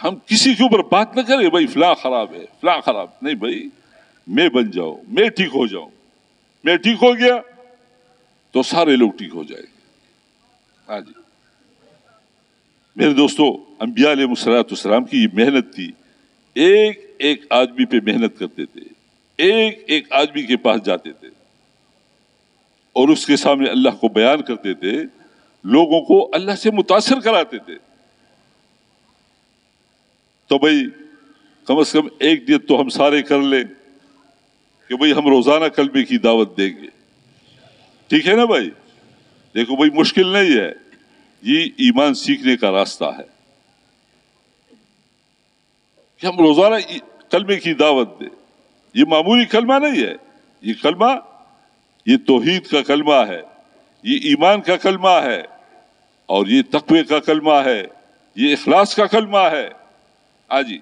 ہم کسی کے اوپر بات نہ کریں بھائی فلاں خراب ہے، فلاں خراب نہیں، بھائی میں بن جاؤں، میں ٹھیک ہو جاؤں، میں ٹھیک ہو گیا تو سارے لوگ ٹھیک ہو جائیں گے۔ ہاں جی میرے دوستو، انبیاء علیہ السلام کی یہ محنت تھی، ایک ایک آدمی پہ محنت کرتے تھے، ایک ایک آدمی کے پاس جاتے تھے اور اس کے سامنے اللہ کو بیان کرتے تھے، لوگوں کو اللہ سے متاثر کراتے تھے۔ تو بھائی کم از کم ایک نیت تو ہم سارے کر لیں کہ بھائی ہم روزانہ کلمے کی دعوت دیں گے، ٹھیک ہے نا بھائی؟ دیکھو بھائی مشکل نہیں ہے، یہ ایمان سیکھنے کا راستہ ہے کہ ہم روزانہ کلمے کی دعوت دیں۔ یہ معمولی کلمہ نہیں ہے، یہ کلمہ یہ توحید کا کلمہ ہے، یہ ایمان کا کلمہ ہے، اور یہ تقوی کا کلمہ ہے، یہ اخلاص کا کلمہ ہے۔ جی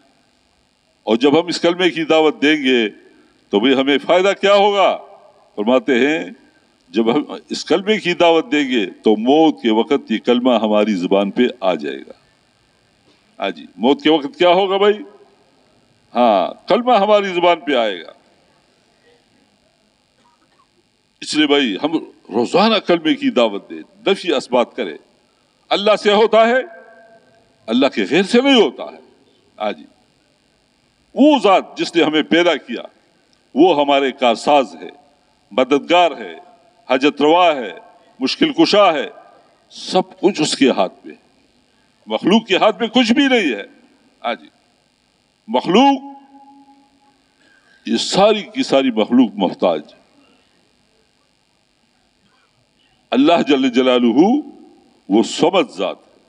اور جب ہم اس کلمے کی دعوت دیں گے تو بھئی ہمیں فائدہ کیا ہوگا؟ فرماتے ہیں جب ہم اس کلمے کی دعوت دیں گے تو موت کے وقت یہ کلمہ ہماری زبان پہ آ جائے گا۔ جی موت کے وقت کیا ہوگا بھائی؟ ہاں کلمہ ہماری زبان پہ آئے گا۔ اس لیے بھائی ہم روزانہ کلمے کی دعوت دیں، نفی اثبات کریں۔ اللہ سے ہوتا ہے، اللہ کے غیر سے نہیں ہوتا ہے۔ جی وہ ذات جس نے ہمیں پیدا کیا وہ ہمارے کارساز ہے، مددگار ہے، حاجت روا ہے، مشکل کشا ہے، سب کچھ اس کے ہاتھ میں ہے۔ مخلوق کے ہاتھ میں کچھ بھی نہیں ہے۔ جی مخلوق، یہ ساری کی ساری مخلوق محتاج ہے۔ اللہ جل جلالہ وہ صمد ذات ہے،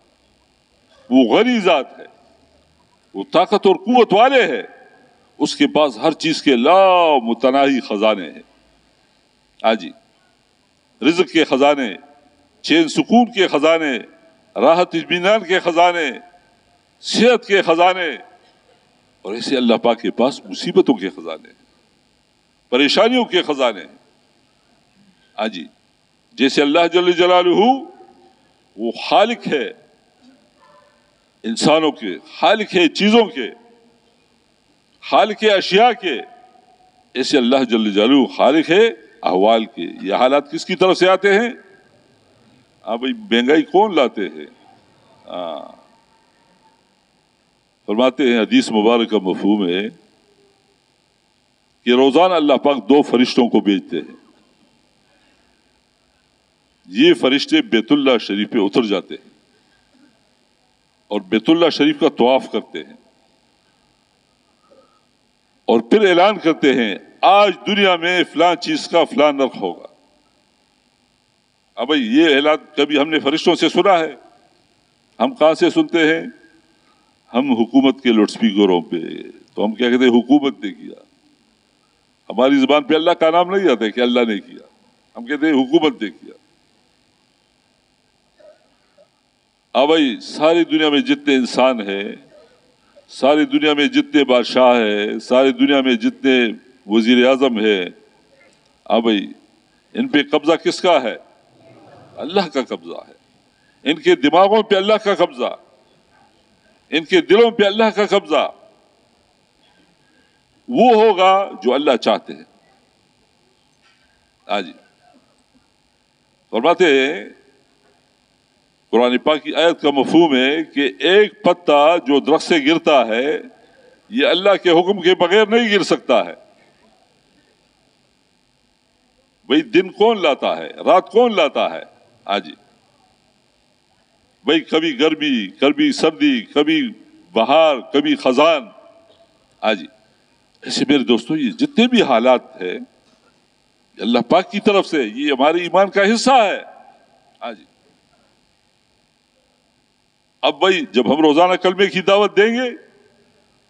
وہ غنی ذات ہے، وہ طاقت اور قوت والے ہیں، اس کے پاس ہر چیز کے لامتناہی خزانے ہیں۔ جی رزق کے خزانے، چین سکون کے خزانے، راحت اطمینان کے خزانے، صحت کے خزانے، اور ایسے اللہ پاک کے پاس مصیبتوں کے خزانے، پریشانیوں کے خزانے۔ جی جیسے اللہ جل جلالہ وہ خالق ہے انسانوں کے، خالق ہے چیزوں کے، خالق ہے اشیاء کے، ایسے اللہ جل جلالہ خالق ہے احوال کے۔ یہ حالات کس کی طرف سے آتے ہیں؟ بھائی مہنگائی کون لاتے ہیں؟ فرماتے ہیں حدیث مبارک کا مفہوم ہے کہ روزانہ اللہ پاک دو فرشتوں کو بھیجتے ہیں یہ فرشتے بیت اللہ شریف پہ اتر جاتے ہیں اور بیت اللہ شریف کا طواف کرتے ہیں اور پھر اعلان کرتے ہیں آج دنیا میں فلاں چیز کا فلاں نرخ ہوگا. اب یہ اعلان کبھی ہم نے فرشتوں سے سنا ہے؟ ہم کہاں سے سنتے ہیں؟ ہم حکومت کے لاؤڈ اسپیکروں پہ. تو ہم کیا کہتے ہیں؟ حکومت نے کیا. ہماری زبان پہ اللہ کا نام نہیں آتا کہ اللہ نے کیا، ہم کہتے ہیں حکومت نے کیا. اب ساری دنیا میں جتنے انسان ہیں، ساری دنیا میں جتنے بادشاہ ہیں، ساری دنیا میں جتنے وزیر اعظم ہیں، اب ان پہ قبضہ کس کا ہے؟ اللہ کا قبضہ ہے. ان کے دماغوں پہ اللہ کا قبضہ، ان کے دلوں پہ اللہ کا قبضہ. وہ ہوگا جو اللہ چاہتے ہیں. جی فرماتے ہیں قرآن پاک کی آیت کا مفہوم ہے کہ ایک پتا جو درخت سے گرتا ہے یہ اللہ کے حکم کے بغیر نہیں گر سکتا ہے. بھئی دن کون لاتا ہے؟ رات کون لاتا ہے؟ جی بھئی کبھی گرمی، کبھی سردی، کبھی بہار، کبھی خزان. جی ایسے میرے دوستو یہ جتنے بھی حالات ہیں اللہ پاک کی طرف سے، یہ ہمارے ایمان کا حصہ ہے. جی اب بھائی جب ہم روزانہ کلمے کی دعوت دیں گے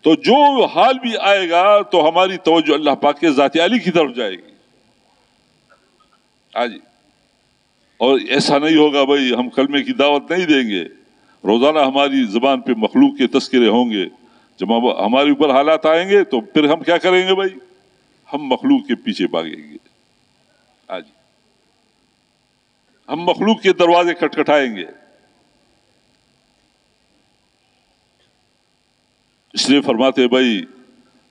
تو جو حال بھی آئے گا تو ہماری توجہ اللہ پاک کے ذات عالی کی طرف جائے گی. جی اور ایسا نہیں ہوگا بھائی ہم کلمے کی دعوت نہیں دیں گے، روزانہ ہماری زبان پہ مخلوق کے تذکرے ہوں گے، جب ہمارے اوپر حالات آئیں گے تو پھر ہم کیا کریں گے بھائی؟ ہم مخلوق کے پیچھے بھاگیں گے. جی ہم مخلوق کے دروازے کھٹکھٹائیں گے. اس لیے فرماتے بھائی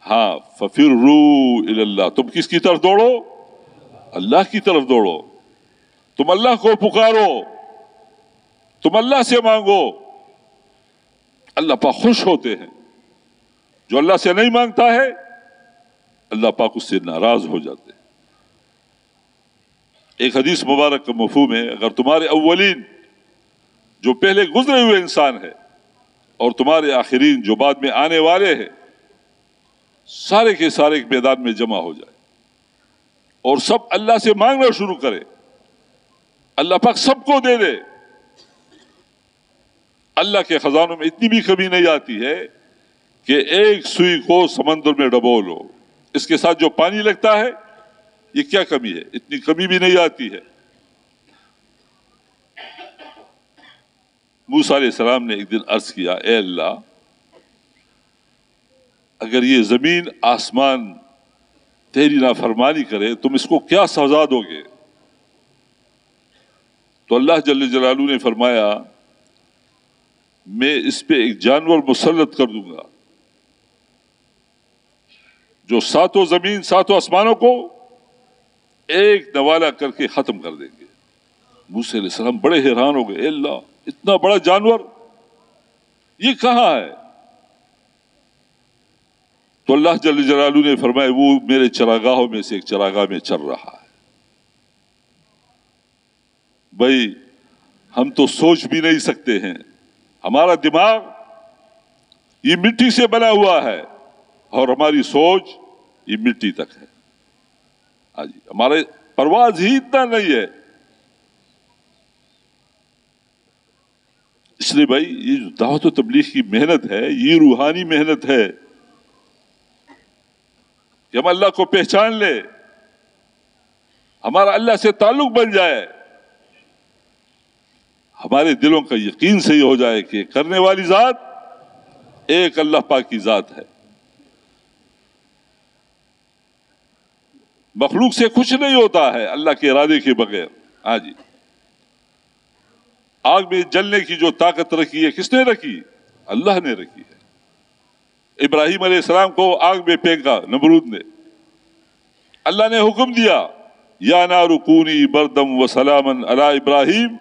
ہاں فَفِرُّوا إِلَى اللَّهِ، تم کس کی طرف دوڑو؟ اللہ کی طرف دوڑو. تم اللہ کو پکارو، تم اللہ سے مانگو. اللہ پاک خوش ہوتے ہیں. جو اللہ سے نہیں مانگتا ہے اللہ پاک اس سے ناراض ہو جاتے ہیں. ایک حدیث مبارک کا مفہوم ہے اگر تمہارے اولین جو پہلے گزرے ہوئے انسان ہے اور تمہارے آخرین جو بعد میں آنے والے ہیں سارے کے سارے ایک میدان میں جمع ہو جائے اور سب اللہ سے مانگنا شروع کرے، اللہ پاک سب کو دے دے. اللہ کے خزانوں میں اتنی بھی کمی نہیں آتی ہے کہ ایک سوئی کو سمندر میں ڈبو لو، اس کے ساتھ جو پانی لگتا ہے یہ کیا کمی ہے؟ اتنی کمی بھی نہیں آتی ہے. موسیٰ علیہ السلام نے ایک دن عرض کیا اے اللہ اگر یہ زمین آسمان تیری نافرمانی کرے تم اس کو کیا سزا دو گے؟ تو اللہ جل جلالہ نے فرمایا میں اس پہ ایک جانور مسلط کر دوں گا جو ساتوں زمین ساتوں آسمانوں کو ایک نوالا کر کے ختم کر دیں گے. موسیٰ علیہ السلام بڑے حیران ہو گئے، اے اللہ اتنا بڑا جانور یہ کہاں ہے؟ تو اللہ جل جلالہ نے فرمایا وہ میرے چراگاہوں میں سے ایک چراگاہ میں چل رہا ہے. بھائی ہم تو سوچ بھی نہیں سکتے ہیں، ہمارا دماغ یہ مٹی سے بنا ہوا ہے اور ہماری سوچ یہ مٹی تک ہے. جی ہمارے پرواز ہی اتنا نہیں ہے. اس لیے بھائی یہ جو دعوت و تبلیغ کی محنت ہے یہ روحانی محنت ہے کہ ہم اللہ کو پہچان لے، ہمارا اللہ سے تعلق بن جائے، ہمارے دلوں کا یقین صحیح ہو جائے کہ کرنے والی ذات ایک اللہ پاک کی ذات ہے. مخلوق سے کچھ نہیں ہوتا ہے اللہ کے ارادے کے بغیر. جی آگ میں جلنے کی جو طاقت رکھی ہے کس نے رکھی؟ اللہ نے رکھی ہے. ابراہیم علیہ السلام کو آگ میں پھینکا نمرود نے، اللہ نے حکم دیا یا نار کونی بردم و سلاما علی ابراہیم.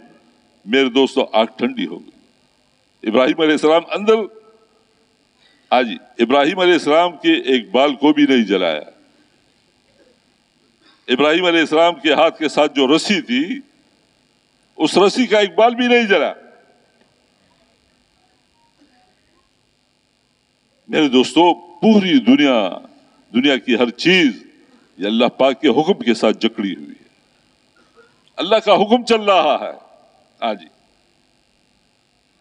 میرے دوستو آگ ٹھنڈی ہو گئی. ابراہیم علیہ السلام اندر جی ابراہیم علیہ السلام کے ایک بال کو بھی نہیں جلایا. ابراہیم علیہ السلام کے ہاتھ کے ساتھ جو رسی تھی اس رسی کا ایک بال بھی نہیں جلا۔ میرے دوستو، پوری دنیا کی ہر چیز یہ اللہ پاک کے حکم کے ساتھ جکڑی ہوئی ہے، اللہ کا حکم چل رہا ہے۔ ہاں جی،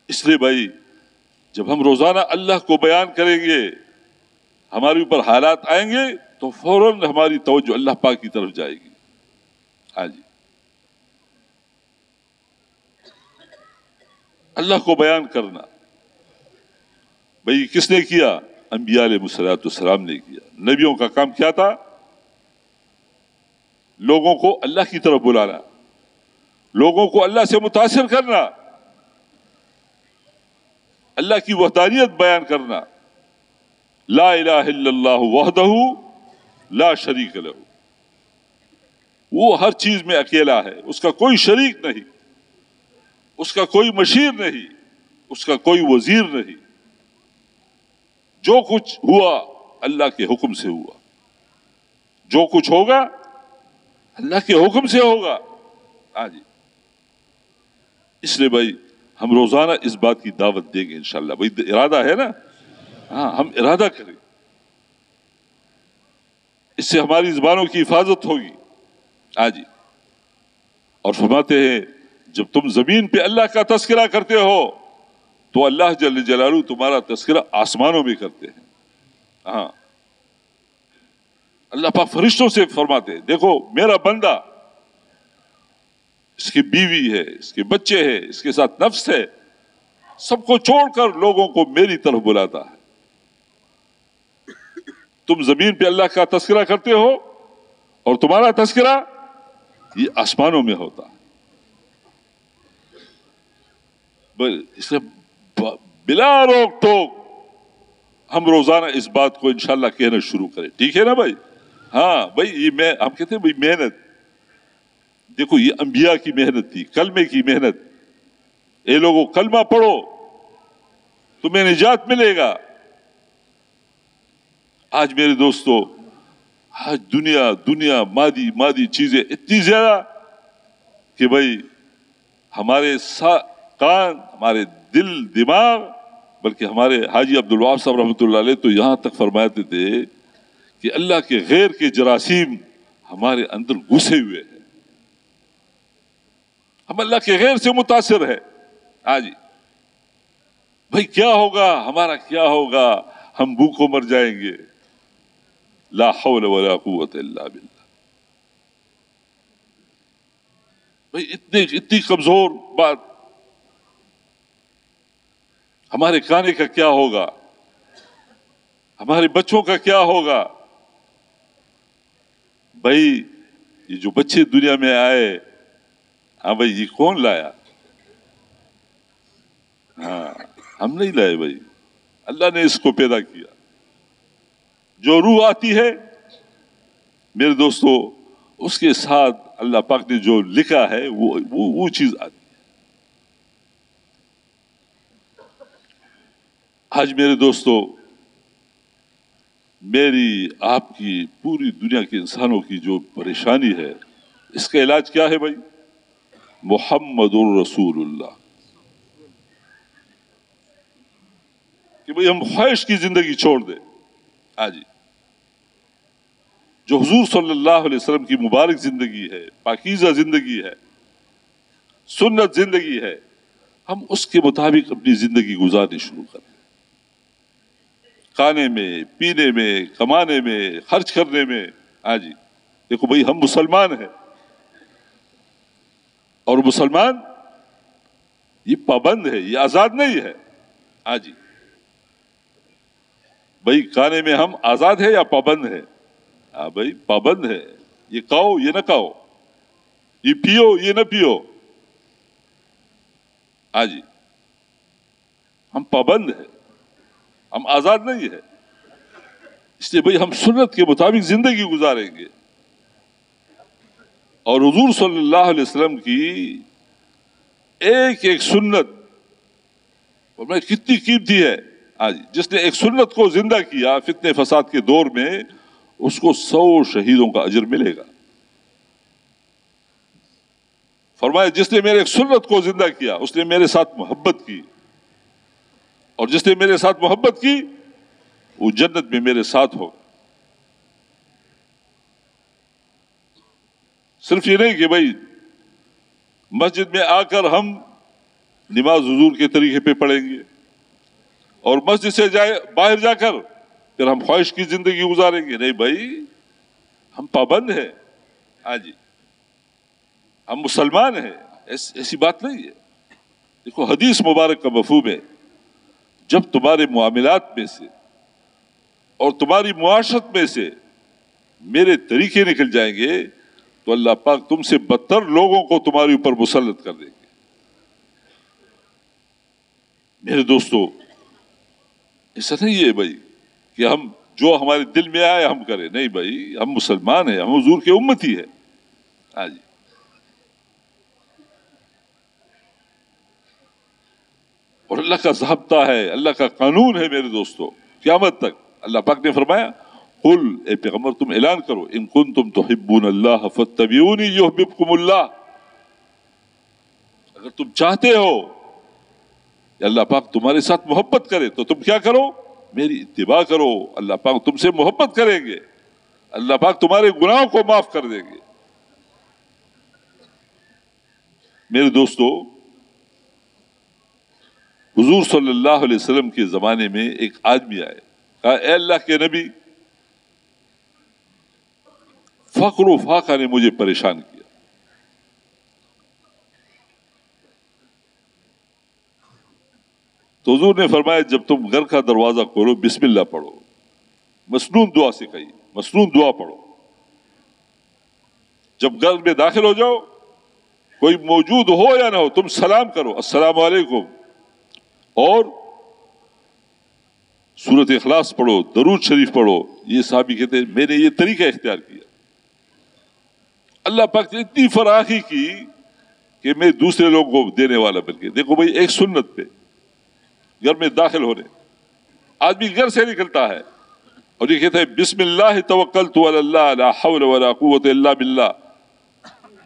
اس لیے بھائی جب ہم روزانہ اللہ کو بیان کریں گے، ہمارے اوپر حالات آئیں گے تو فوراً ہماری توجہ اللہ پاک کی طرف جائے گی۔ ہاں جی، اللہ کو بیان کرنا بھائی کس نے کیا؟ انبیاء علیہ السلام نے کیا۔ نبیوں کا کام کیا تھا؟ لوگوں کو اللہ کی طرف بلانا، لوگوں کو اللہ سے متاثر کرنا، اللہ کی وحدانیت بیان کرنا، لا الہ الا اللہ وحدہ لا شریک لہ، وہ ہر چیز میں اکیلا ہے، اس کا کوئی شریک نہیں، اس کا کوئی مشیر نہیں، اس کا کوئی وزیر نہیں۔ جو کچھ ہوا اللہ کے حکم سے ہوا، جو کچھ ہوگا اللہ کے حکم سے ہوگا۔ ہاں جی، اس لیے بھائی ہم روزانہ اس بات کی دعوت دیں گے انشاءاللہ۔ بھائی ارادہ ہے نا؟ ہاں، ہم ارادہ کریں، اس سے ہماری زبانوں کی حفاظت ہوگی۔ ہاں جی، اور فرماتے ہیں جب تم زمین پہ اللہ کا تذکرہ کرتے ہو تو اللہ جل جلالہ تمہارا تذکرہ آسمانوں میں کرتے ہیں۔ ہاں، اللہ پاک فرشتوں سے فرماتے ہیں دیکھو میرا بندہ، اس کی بیوی ہے، اس کے بچے ہیں، اس کے ساتھ نفس ہے، سب کو چھوڑ کر لوگوں کو میری طرف بلاتا ہے۔ تم زمین پہ اللہ کا تذکرہ کرتے ہو اور تمہارا تذکرہ یہ آسمانوں میں ہوتا ہے۔ اس لیے بلا روک ٹوک ہم روزانہ اس بات کو انشاءاللہ کہنا شروع کریں، ٹھیک ہے نا بھائی؟ ہاں بھائی، یہ ہم کہتے ہیں بھائی محنت، دیکھو یہ انبیاء کی محنت تھی، کلمے کی محنت۔ اے لوگوں کلمہ پڑھو تمہیں نجات ملے گا۔ آج میرے دوستو، آج دنیا مادی چیزیں اتنی زیادہ کہ بھائی ہمارے کان، ہمارے دل، دماغ، بلکہ ہمارے حاجی عبدالوہاب صاحب رحمۃ اللہ علیہ تو یہاں تک فرماتے تھے کہ اللہ کے غیر کے جراثیم ہمارے اندر گھسے ہوئے ہیں، ہم اللہ کے غیر سے متاثر ہیں۔ ہاں جی، بھائی کیا ہوگا، ہمارا کیا ہوگا، ہم بھوکوں مر جائیں گے، لا حول ولا قوت الا باللہ۔ بھائی اتنی کمزور بات، ہمارے کھانے کا کیا ہوگا، ہمارے بچوں کا کیا ہوگا؟ بھائی یہ جو بچے دنیا میں آئے، ہاں بھائی یہ کون لایا؟ ہاں، ہم نہیں لائے بھائی، اللہ نے اس کو پیدا کیا۔ جو روح آتی ہے میرے دوستو، اس کے ساتھ اللہ پاک نے جو لکھا ہے وہ چیز آتی ہے۔ آج میرے دوستو، میری آپ کی پوری دنیا کے انسانوں کی جو پریشانی ہے، اس کا علاج کیا ہے بھائی؟ محمد الرسول اللہ، کہ بھائی ہم خواہش کی زندگی چھوڑ دیں۔ ہاں جی، جو حضور صلی اللہ علیہ وسلم کی مبارک زندگی ہے، پاکیزہ زندگی ہے، سنت زندگی ہے، ہم اس کے مطابق اپنی زندگی گزارنی شروع کریں۔ کھانے میں، پینے میں، کمانے میں، خرچ کرنے میں۔ ہاں جی، دیکھو بھائی ہم مسلمان ہیں، اور مسلمان یہ پابند ہے، یہ آزاد نہیں ہے۔ ہاں جی، بھائی کھانے میں ہم آزاد ہے یا پابند ہے؟ ہاں بھائی پابند ہے، یہ کھاؤ یہ نہ کھاؤ، یہ پیو یہ نہ پیو۔ ہاں جی، ہم پابند ہیں، ہم آزاد نہیں ہے۔ اس لیے بھائی ہم سنت کے مطابق زندگی گزاریں گے، اور حضور صلی اللہ علیہ وسلم کی ایک سنت کتنی قیمتی ہے۔ آج جس نے ایک سنت کو زندہ کیا فتنے فساد کے دور میں، اس کو 100 شہیدوں کا اجر ملے گا۔ فرمایا جس نے میرے ایک سنت کو زندہ کیا اس نے میرے ساتھ محبت کی، اور جس نے میرے ساتھ محبت کی وہ جنت میں میرے ساتھ ہوگا۔ صرف یہ نہیں کہ بھائی مسجد میں آ کر ہم نماز حضور کے طریقے پہ پڑھیں گے اور مسجد سے باہر جا کر پھر ہم خواہش کی زندگی گزاریں گے، نہیں بھائی، ہم پابند ہیں، ہاں جی، ہم مسلمان ہیں، ایسی بات نہیں ہے۔ دیکھو حدیث مبارک کا مفہوم ہے جب تمہارے معاملات میں سے اور تمہاری معاشرت میں سے میرے طریقے نکل جائیں گے تو اللہ پاک تم سے بدتر لوگوں کو تمہارے اوپر مسلط کر دیں گے۔ میرے دوستو، ایسا نہیں ہے بھائی کہ ہم جو ہمارے دل میں آئے ہم کریں، نہیں بھائی، ہم مسلمان ہیں، ہم حضور کے امتی ہیں، ہاں جی۔ اور اللہ کا ضابطہ ہے، اللہ کا قانون ہے میرے دوستو، قیامت تک۔ اللہ پاک نے فرمایا قل، اے پیغمبر تم اعلان کرو، ان کنتم تحبون اللہ فاتبعونی یحببکم اللہ، اگر تم چاہتے ہو کہ اللہ پاک تمہارے ساتھ محبت کرے تو تم کیا کرو؟ میری اتباع کرو، اللہ پاک تم سے محبت کریں گے، اللہ پاک تمہارے گناہوں کو معاف کر دیں گے۔ میرے دوستو، حضور صلی اللہ علیہ وسلم کے زمانے میں ایک آدمی آئے، کہا اے اللہ کے نبی، فقر و فاقہ نے مجھے پریشان کیا، تو حضور نے فرمایا جب تم گھر کا دروازہ کھولو بسم اللہ پڑھو، مسنون دعا سکھائی، مسنون دعا پڑھو، جب گھر میں داخل ہو جاؤ کوئی موجود ہو یا نہ ہو تم سلام کرو، السلام علیکم، اور سورۃ اخلاص پڑھو، درود شریف پڑھو۔ یہ صحابی کہتے ہیں میں نے یہ طریقہ اختیار کیا، اللہ پاک نے اتنی فراخی کی کہ میں دوسرے لوگوں کو دینے والا بن گیا۔ دیکھو بھائی، ایک سنت پہ گھر میں داخل ہونے، آدمی گھر سے نکلتا ہے اور یہ کہتا ہے بسم اللہ توکلت علی اللہ لا حول ولا قوت الا باللہ،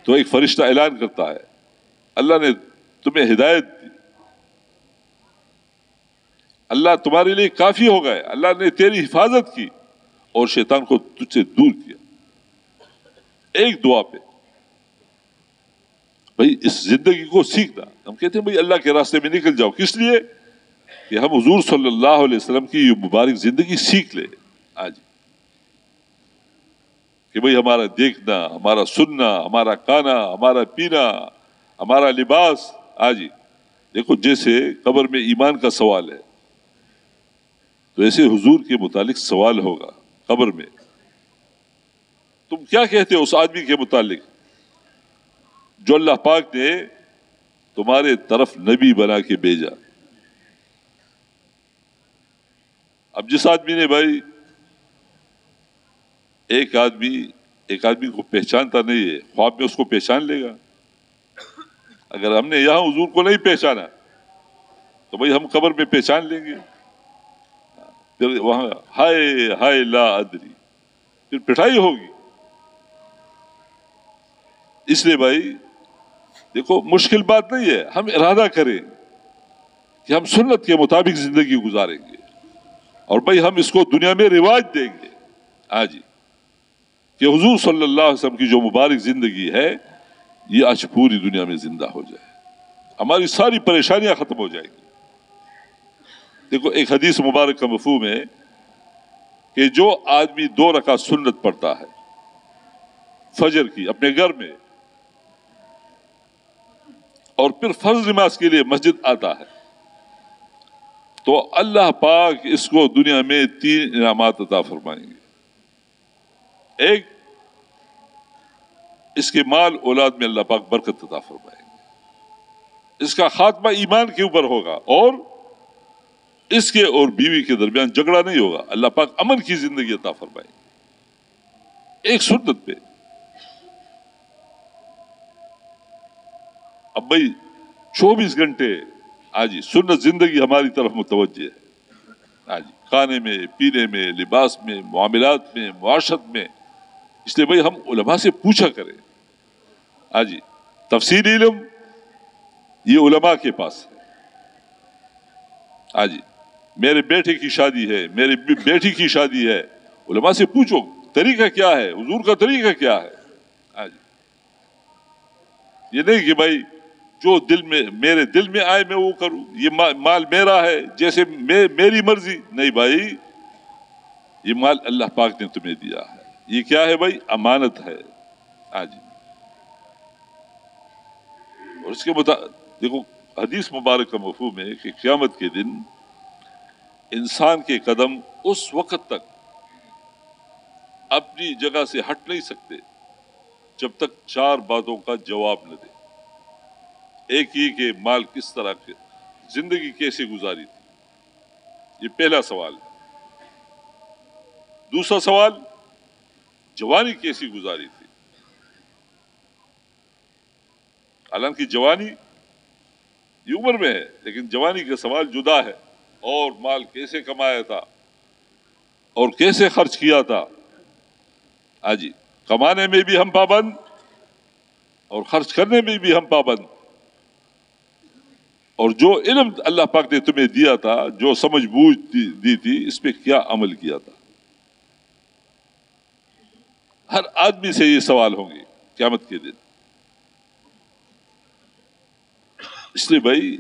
تو ایک فرشتہ اعلان کرتا ہے اللہ نے تمہیں ہدایت دی، اللہ تمہارے لیے کافی ہو گئے، اللہ نے تیری حفاظت کی اور شیطان کو تجھ سے دور کیا، ایک دعا پہ۔ بھائی اس زندگی کو سیکھنا، ہم کہتے ہیں بھائی اللہ کے راستے میں نکل جاؤ، کس لیے؟ کہ ہم حضور صلی اللہ علیہ وسلم کی یہ مبارک زندگی سیکھ لیں آج، کہ بھئی ہمارا دیکھنا، ہمارا سننا، ہمارا کھانا، ہمارا پینا، ہمارا لباس، آج دیکھو جیسے قبر میں ایمان کا سوال ہے تو ایسے حضور کے متعلق سوال ہوگا قبر میں، تم کیا کہتے ہو اس آدمی کے متعلق جو اللہ پاک نے تمہارے طرف نبی بنا کے بھیجا؟ اب جس آدمی نے بھائی ایک آدمی کو پہچانتا نہیں ہے، خواب میں اس کو پہچان لے گا؟ اگر ہم نے یہاں حضور کو نہیں پہچانا تو بھائی ہم قبر میں پہچان لیں گے، پھر وہاں ہائے ہائے لا ادری، پھر پٹائی ہوگی۔ اس لیے بھائی دیکھو مشکل بات نہیں ہے، ہم ارادہ کریں کہ ہم سنت کے مطابق زندگی گزاریں گے اور بھائی ہم اس کو دنیا میں رواج دیں گے، ہاں جی، کہ حضور صلی اللہ علیہ وسلم کی جو مبارک زندگی ہے یہ آج پوری دنیا میں زندہ ہو جائے، ہماری ساری پریشانیاں ختم ہو جائیں گی۔ دیکھو ایک حدیث مبارک کا مفہوم ہے کہ جو آدمی 2 رکعت سنت پڑھتا ہے فجر کی اپنے گھر میں اور پھر فرض نماز کے لیے مسجد آتا ہے تو اللہ پاک اس کو دنیا میں 3 انعامات عطا فرمائیں گے۔ ایک، اس کے مال اولاد میں اللہ پاک برکت عطا فرمائیں گے، اس کا خاتمہ ایمان کے اوپر ہوگا، اور اس کے اور بیوی کے درمیان جھگڑا نہیں ہوگا، اللہ پاک امن کی زندگی عطا فرمائیں گے ایک سنت پہ۔ اب بھائی 24 گھنٹے آج سنت زندگی ہماری طرف متوجہ ہے، آج کھانے میں، پینے میں، لباس میں، معاملات میں، معاشرت میں، اس لیے بھائی ہم علماء سے پوچھا کریں، آج تفصیلی علم یہ علماء کے پاس ہے. ہاں جی، میرے بیٹے کی شادی ہے، میری بیٹی کی شادی ہے، علماء سے پوچھو طریقہ کیا ہے، حضور کا طریقہ کیا ہے. ہاں جی، یہ نہیں کہ بھائی جو دل میں میرے دل میں آئے میں وہ کروں، یہ مال میرا ہے جیسے میری مرضی. نہیں بھائی، یہ مال اللہ پاک نے تمہیں دیا ہے. یہ کیا ہے بھائی؟ امانت ہے. ہاں جی. اور اس کے دیکھو حدیث مبارک کا مفہوم ہے کہ قیامت کے دن انسان کے قدم اس وقت تک اپنی جگہ سے ہٹ نہیں سکتے جب تک 4 باتوں کا جواب نہ دے. ایک یہ کہ مال کس طرح کے، زندگی کیسے گزاری تھی، یہ پہلا سوال ہے. دوسرا سوال، جوانی کیسی گزاری تھی. حالانکہ جوانی یہ عمر میں ہے، لیکن جوانی کا سوال جدا ہے. اور مال کیسے کمایا تھا اور کیسے خرچ کیا تھا. ہاں جی، کمانے میں بھی ہم پابند اور خرچ کرنے میں بھی ہم پابند. اور جو علم اللہ پاک نے تمہیں دیا تھا، جو سمجھ بوجھ دی تھی، اس پہ کیا عمل کیا تھا. ہر آدمی سے یہ سوال ہوں گے قیامت کے دن. اس لیے بھائی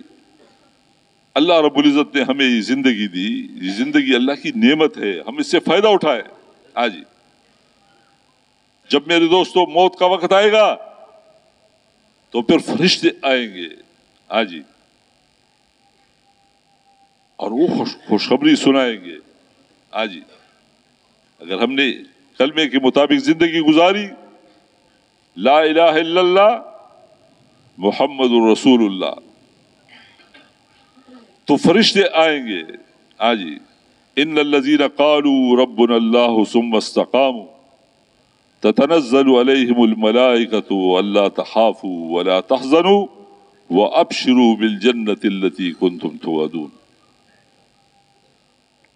اللہ رب العزت نے ہمیں یہ زندگی دی، یہ زندگی اللہ کی نعمت ہے، ہم اس سے فائدہ اٹھائیں. ہاں جی، جب میرے دوستوں موت کا وقت آئے گا تو پھر فرشتے آئیں گے. ہاں جی، اور وہ خوشخبری سنائیں گے. ہاں جی، اگر ہم نے کلمے کے مطابق زندگی گزاری، لا الہ الا اللہ محمد الرسول اللہ، تو فرشتے آئیں گے. ہاں جی، ان الذین قالوا ربنا اللہ ثم استقاموا تتنزل علیہم الملائکۃ الا تخافوا ولا تحزنوا وابشروا بالجنۃ التي کنتم توعدون.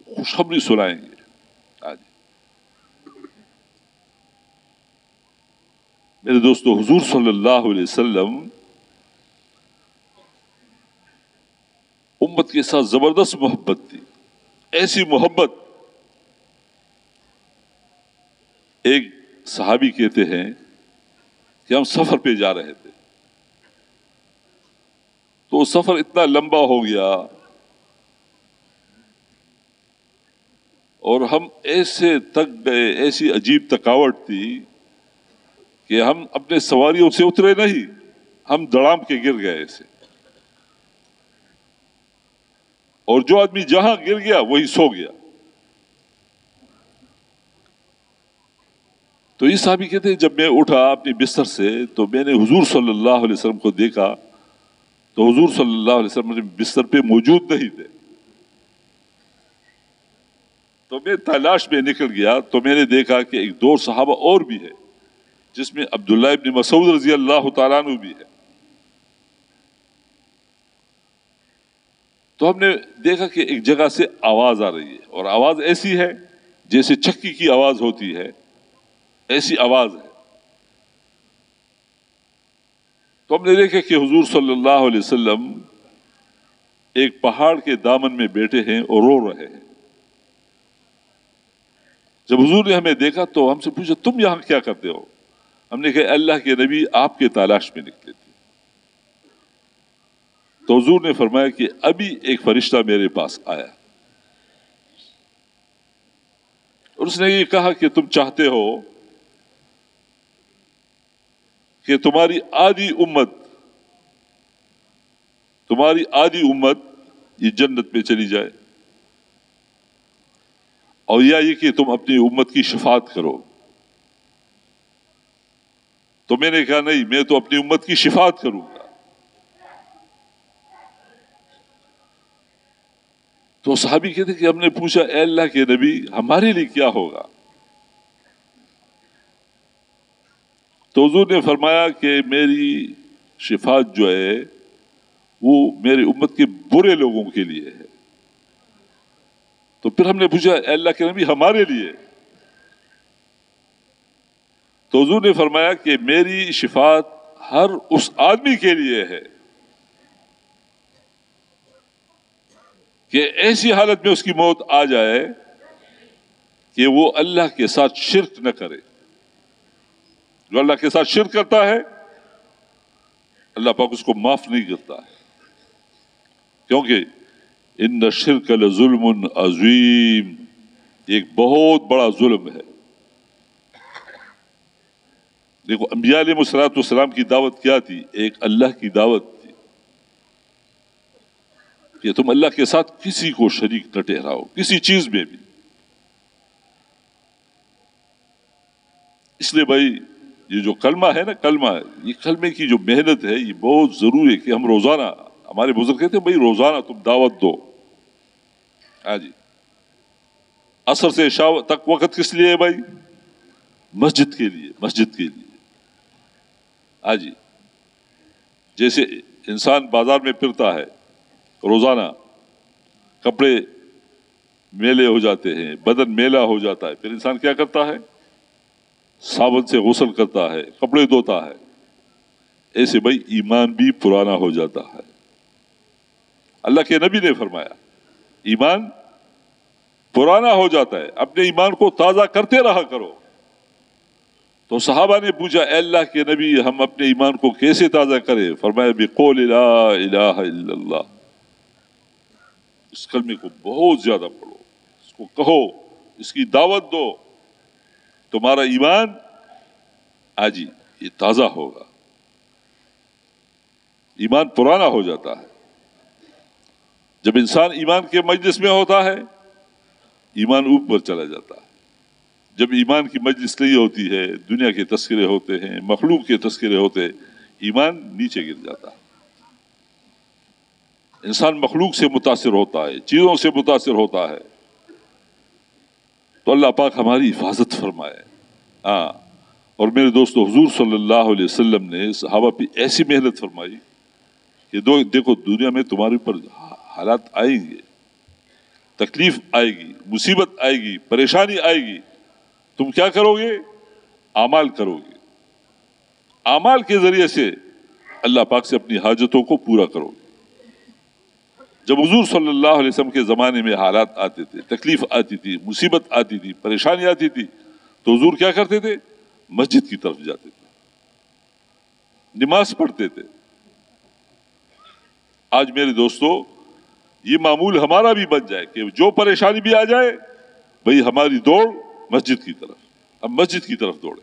خوشخبری سنائیں گے. ہاں جی، میرے دوستو، حضور صلی اللہ علیہ وسلم امت کے ساتھ زبردست محبت تھی. ایسی محبت، ایک صحابی کہتے ہیں کہ ہم سفر پہ جا رہے تھے تو وہ سفر اتنا لمبا ہو گیا اور ہم ایسے تک گئے، ایسی عجیب تھکاوٹ تھی کہ ہم اپنے سواریوں سے اترے نہیں، ہم دڑام کے گر گئے ایسے. اور جو آدمی جہاں گر گیا وہی سو گیا. تو یہ صحابی کہتے ہیں جب میں اٹھا اپنی بستر سے تو میں نے حضور صلی اللہ علیہ وسلم کو دیکھا تو حضور صلی اللہ علیہ وسلم بستر پہ موجود نہیں تھے. تو میں تلاش میں نکل گیا تو میں نے دیکھا کہ ایک 2 صحابہ اور بھی ہے، جس میں عبداللہ ابن مسعود رضی اللہ تعالیٰ عنہ بھی ہے. تو ہم نے دیکھا کہ ایک جگہ سے آواز آ رہی ہے، اور آواز ایسی ہے جیسے چکی کی آواز ہوتی ہے، ایسی آواز ہے. تو ہم نے دیکھا کہ حضور صلی اللہ علیہ وسلم ایک پہاڑ کے دامن میں بیٹھے ہیں اور رو رہے ہیں. جب حضور نے ہمیں دیکھا تو ہم سے پوچھا تم یہاں کیا کرتے ہو؟ ہم نے کہا اللہ کے نبی آپ کے تلاش میں نکلے تھے. تو حضور نے فرمایا کہ ابھی ایک فرشتہ میرے پاس آیا اور اس نے یہ کہا کہ تم چاہتے ہو کہ تمہاری آدھی امت یہ جنت میں چلی جائے، اور یا یہ کہ تم اپنی امت کی شفاعت کرو. تو میں نے کہا نہیں، میں تو اپنی امت کی شفاعت کروں گا. تو صحابی کہتے کہ ہم نے پوچھا اے اللہ کے نبی ہمارے لیے کیا ہوگا؟ تو حضور نے فرمایا کہ میری شفاعت جو ہے وہ میری امت کے برے لوگوں کے لیے ہے. تو پھر ہم نے پوچھا اے اللہ کے نبی ہمارے لیے؟ تو حضور نے فرمایا کہ میری شفاعت ہر اس آدمی کے لیے ہے کہ ایسی حالت میں اس کی موت آ جائے کہ وہ اللہ کے ساتھ شرک نہ کرے. جو اللہ کے ساتھ شرک کرتا ہے اللہ پاک اس کو معاف نہیں کرتا ہے، کیونکہ ان الشرک لظلم عظیم، ایک بہت بڑا ظلم ہے. دیکھو انبیاء علیہ الصلوۃ والسلام کی دعوت کیا تھی؟ ایک اللہ کی دعوت تھی کہ تم اللہ کے ساتھ کسی کو شریک نہ ٹھہراؤ کسی چیز میں بھی. اس لیے بھائی یہ جو کلمہ ہے نا، کلمہ یہ کلمے کی جو محنت ہے یہ بہت ضروری ہے کہ ہم روزانہ، ہمارے بزرگ کہتے ہیں بھائی روزانہ تم دعوت دو. ہاں جی، عصر سے عشاء تک وقت کس لیے ہے بھائی؟ مسجد کے لیے، مسجد کے لیے. ہاں جی، جیسے انسان بازار میں پھرتا ہے روزانہ، کپڑے میلے ہو جاتے ہیں، بدن میلا ہو جاتا ہے، پھر انسان کیا کرتا ہے؟ صابن سے غسل کرتا ہے، کپڑے دھوتا ہے. ایسے بھائی ایمان بھی پرانا ہو جاتا ہے. اللہ کے نبی نے فرمایا ایمان پرانا ہو جاتا ہے، اپنے ایمان کو تازہ کرتے رہا کرو. تو صحابہ نے پوچھا اے اللہ کے نبی ہم اپنے ایمان کو کیسے تازہ کریں؟ فرمایا بقول لا الہ الا اللہ. اس کلمے کو بہت زیادہ پڑھو، اس کو کہو، اس کی دعوت دو، تمہارا ایمان آجی یہ تازہ ہوگا. ایمان پرانا ہو جاتا ہے. جب انسان ایمان کے مجلس میں ہوتا ہے ایمان اوپر چلا جاتا ہے. جب ایمان کی مجلس نہیں ہوتی ہے، دنیا کے تذکرے ہوتے ہیں، مخلوق کے تذکرے ہوتے ہیں، ایمان نیچے گر جاتا ہے. انسان مخلوق سے متاثر ہوتا ہے، چیزوں سے متاثر ہوتا ہے. تو اللہ پاک ہماری حفاظت فرمائے. ہاں، اور میرے دوستو حضور صلی اللہ علیہ وسلم نے صحابہ پہ ایسی محنت فرمائی کہ دیکھو دنیا میں تمہارے اوپر حالات آئیں گے، تکلیف آئے گی، مصیبت آئے گی، پریشانی آئے گی. تم کیا کرو گے؟ اعمال کرو گے. اعمال کے ذریعے سے اللہ پاک سے اپنی حاجتوں کو پورا کرو گے. جب حضور صلی اللہ علیہ وسلم کے زمانے میں حالات آتے تھے، تکلیف آتی تھی، مصیبت آتی تھی، پریشانی آتی تھی، تو حضور کیا کرتے تھے؟ مسجد کی طرف جاتے تھے، نماز پڑھتے تھے. آج میرے دوستو یہ معمول ہمارا بھی بن جائے کہ جو پریشانی بھی آ جائے بھئی ہماری دوڑ مسجد کی طرف، اب مسجد کی طرف دوڑے.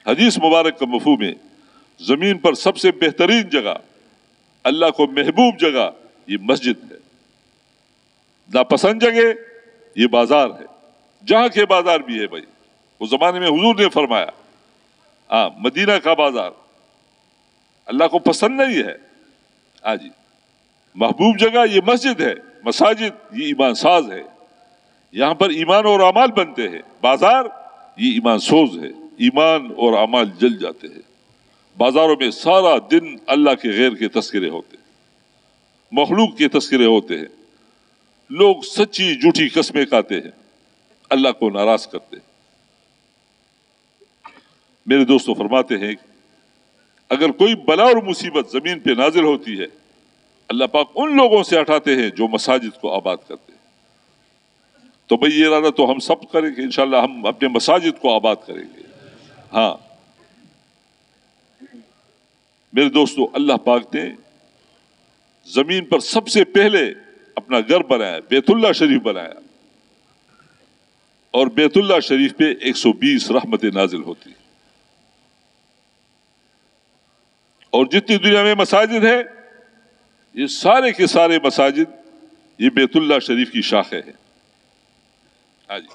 حدیث مبارک کا مفہوم ہے زمین پر سب سے بہترین جگہ، اللہ کو محبوب جگہ یہ مسجد ہے. ناپسند جگہ یہ بازار ہے، جہاں کے بازار بھی ہے بھائی. اس زمانے میں حضور نے فرمایا ہاں مدینہ کا بازار اللہ کو پسند نہیں ہے. ہاں جی، محبوب جگہ یہ مسجد ہے، مساجد یہ ایمان ساز ہے، یہاں پر ایمان اور اعمال بنتے ہیں. بازار یہ ایمان سوز ہے، ایمان اور اعمال جل جاتے ہیں. بازاروں میں سارا دن اللہ کے غیر کے تذکرے ہوتے ہیں، مخلوق کے تذکرے ہوتے ہیں. لوگ سچی جھوٹی قسمیں کھاتے ہیں، اللہ کو ناراض کرتے ہیں. میرے دوستو فرماتے ہیں اگر کوئی بلا اور مصیبت زمین پہ نازل ہوتی ہے اللہ پاک ان لوگوں سے ہٹاتے ہیں جو مساجد کو آباد کرتے ہیں. تو بھئی یہ ارادہ تو ہم سب کریں کہ انشاءاللہ ہم اپنے مساجد کو آباد کریں گے. ہاں میرے دوستو اللہ پاک نے زمین پر سب سے پہلے اپنا گھر بنایا، بیت اللہ شریف بنایا، اور بیت اللہ شریف پہ 120 رحمتیں نازل ہوتی ہیں. اور جتنی دنیا میں مساجد ہے یہ سارے کے سارے مساجد یہ بیت اللہ شریف کی شاخیں ہیں. ہاں جی،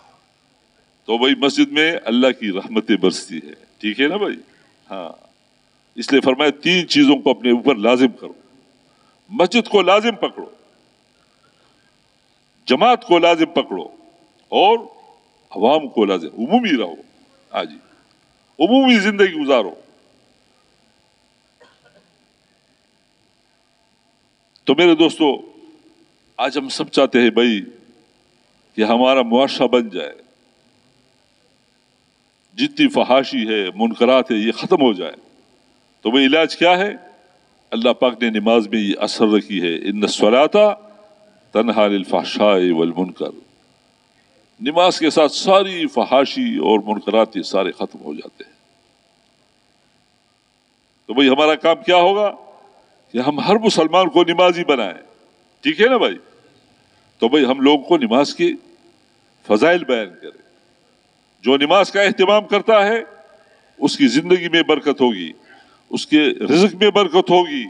تو بھائی مسجد میں اللہ کی رحمتیں برستی ہے. ٹھیک ہے نا بھائی؟ ہاں، اس لیے فرمایا 3 چیزوں کو اپنے اوپر لازم کرو. مسجد کو لازم پکڑو، جماعت کو لازم پکڑو، اور عوام کو لازم، عمومی رہو. ہاں جی، عمومی زندگی گزارو. تو میرے دوستو آج ہم سب چاہتے ہیں بھائی کہ ہمارا معاشرہ بن جائے، جتنی فحاشی ہے، منکرات ہے، یہ ختم ہو جائے. تو وہ علاج کیا ہے؟ اللہ پاک نے نماز میں یہ اثر رکھی ہے، ان الصلاۃ تنہی عن الفحشاء والمنکر، نماز کے ساتھ ساری فحاشی اور منکرات یہ سارے ختم ہو جاتے ہیں۔ تو بھائی ہمارا کام کیا ہوگا کہ ہم ہر مسلمان کو نمازی بنائیں، ٹھیک ہے نا بھائی؟ تو بھائی ہم لوگوں کو نماز کے فضائل بیان کریں۔ جو نماز کا اہتمام کرتا ہے اس کی زندگی میں برکت ہوگی، اس کے رزق میں برکت ہوگی۔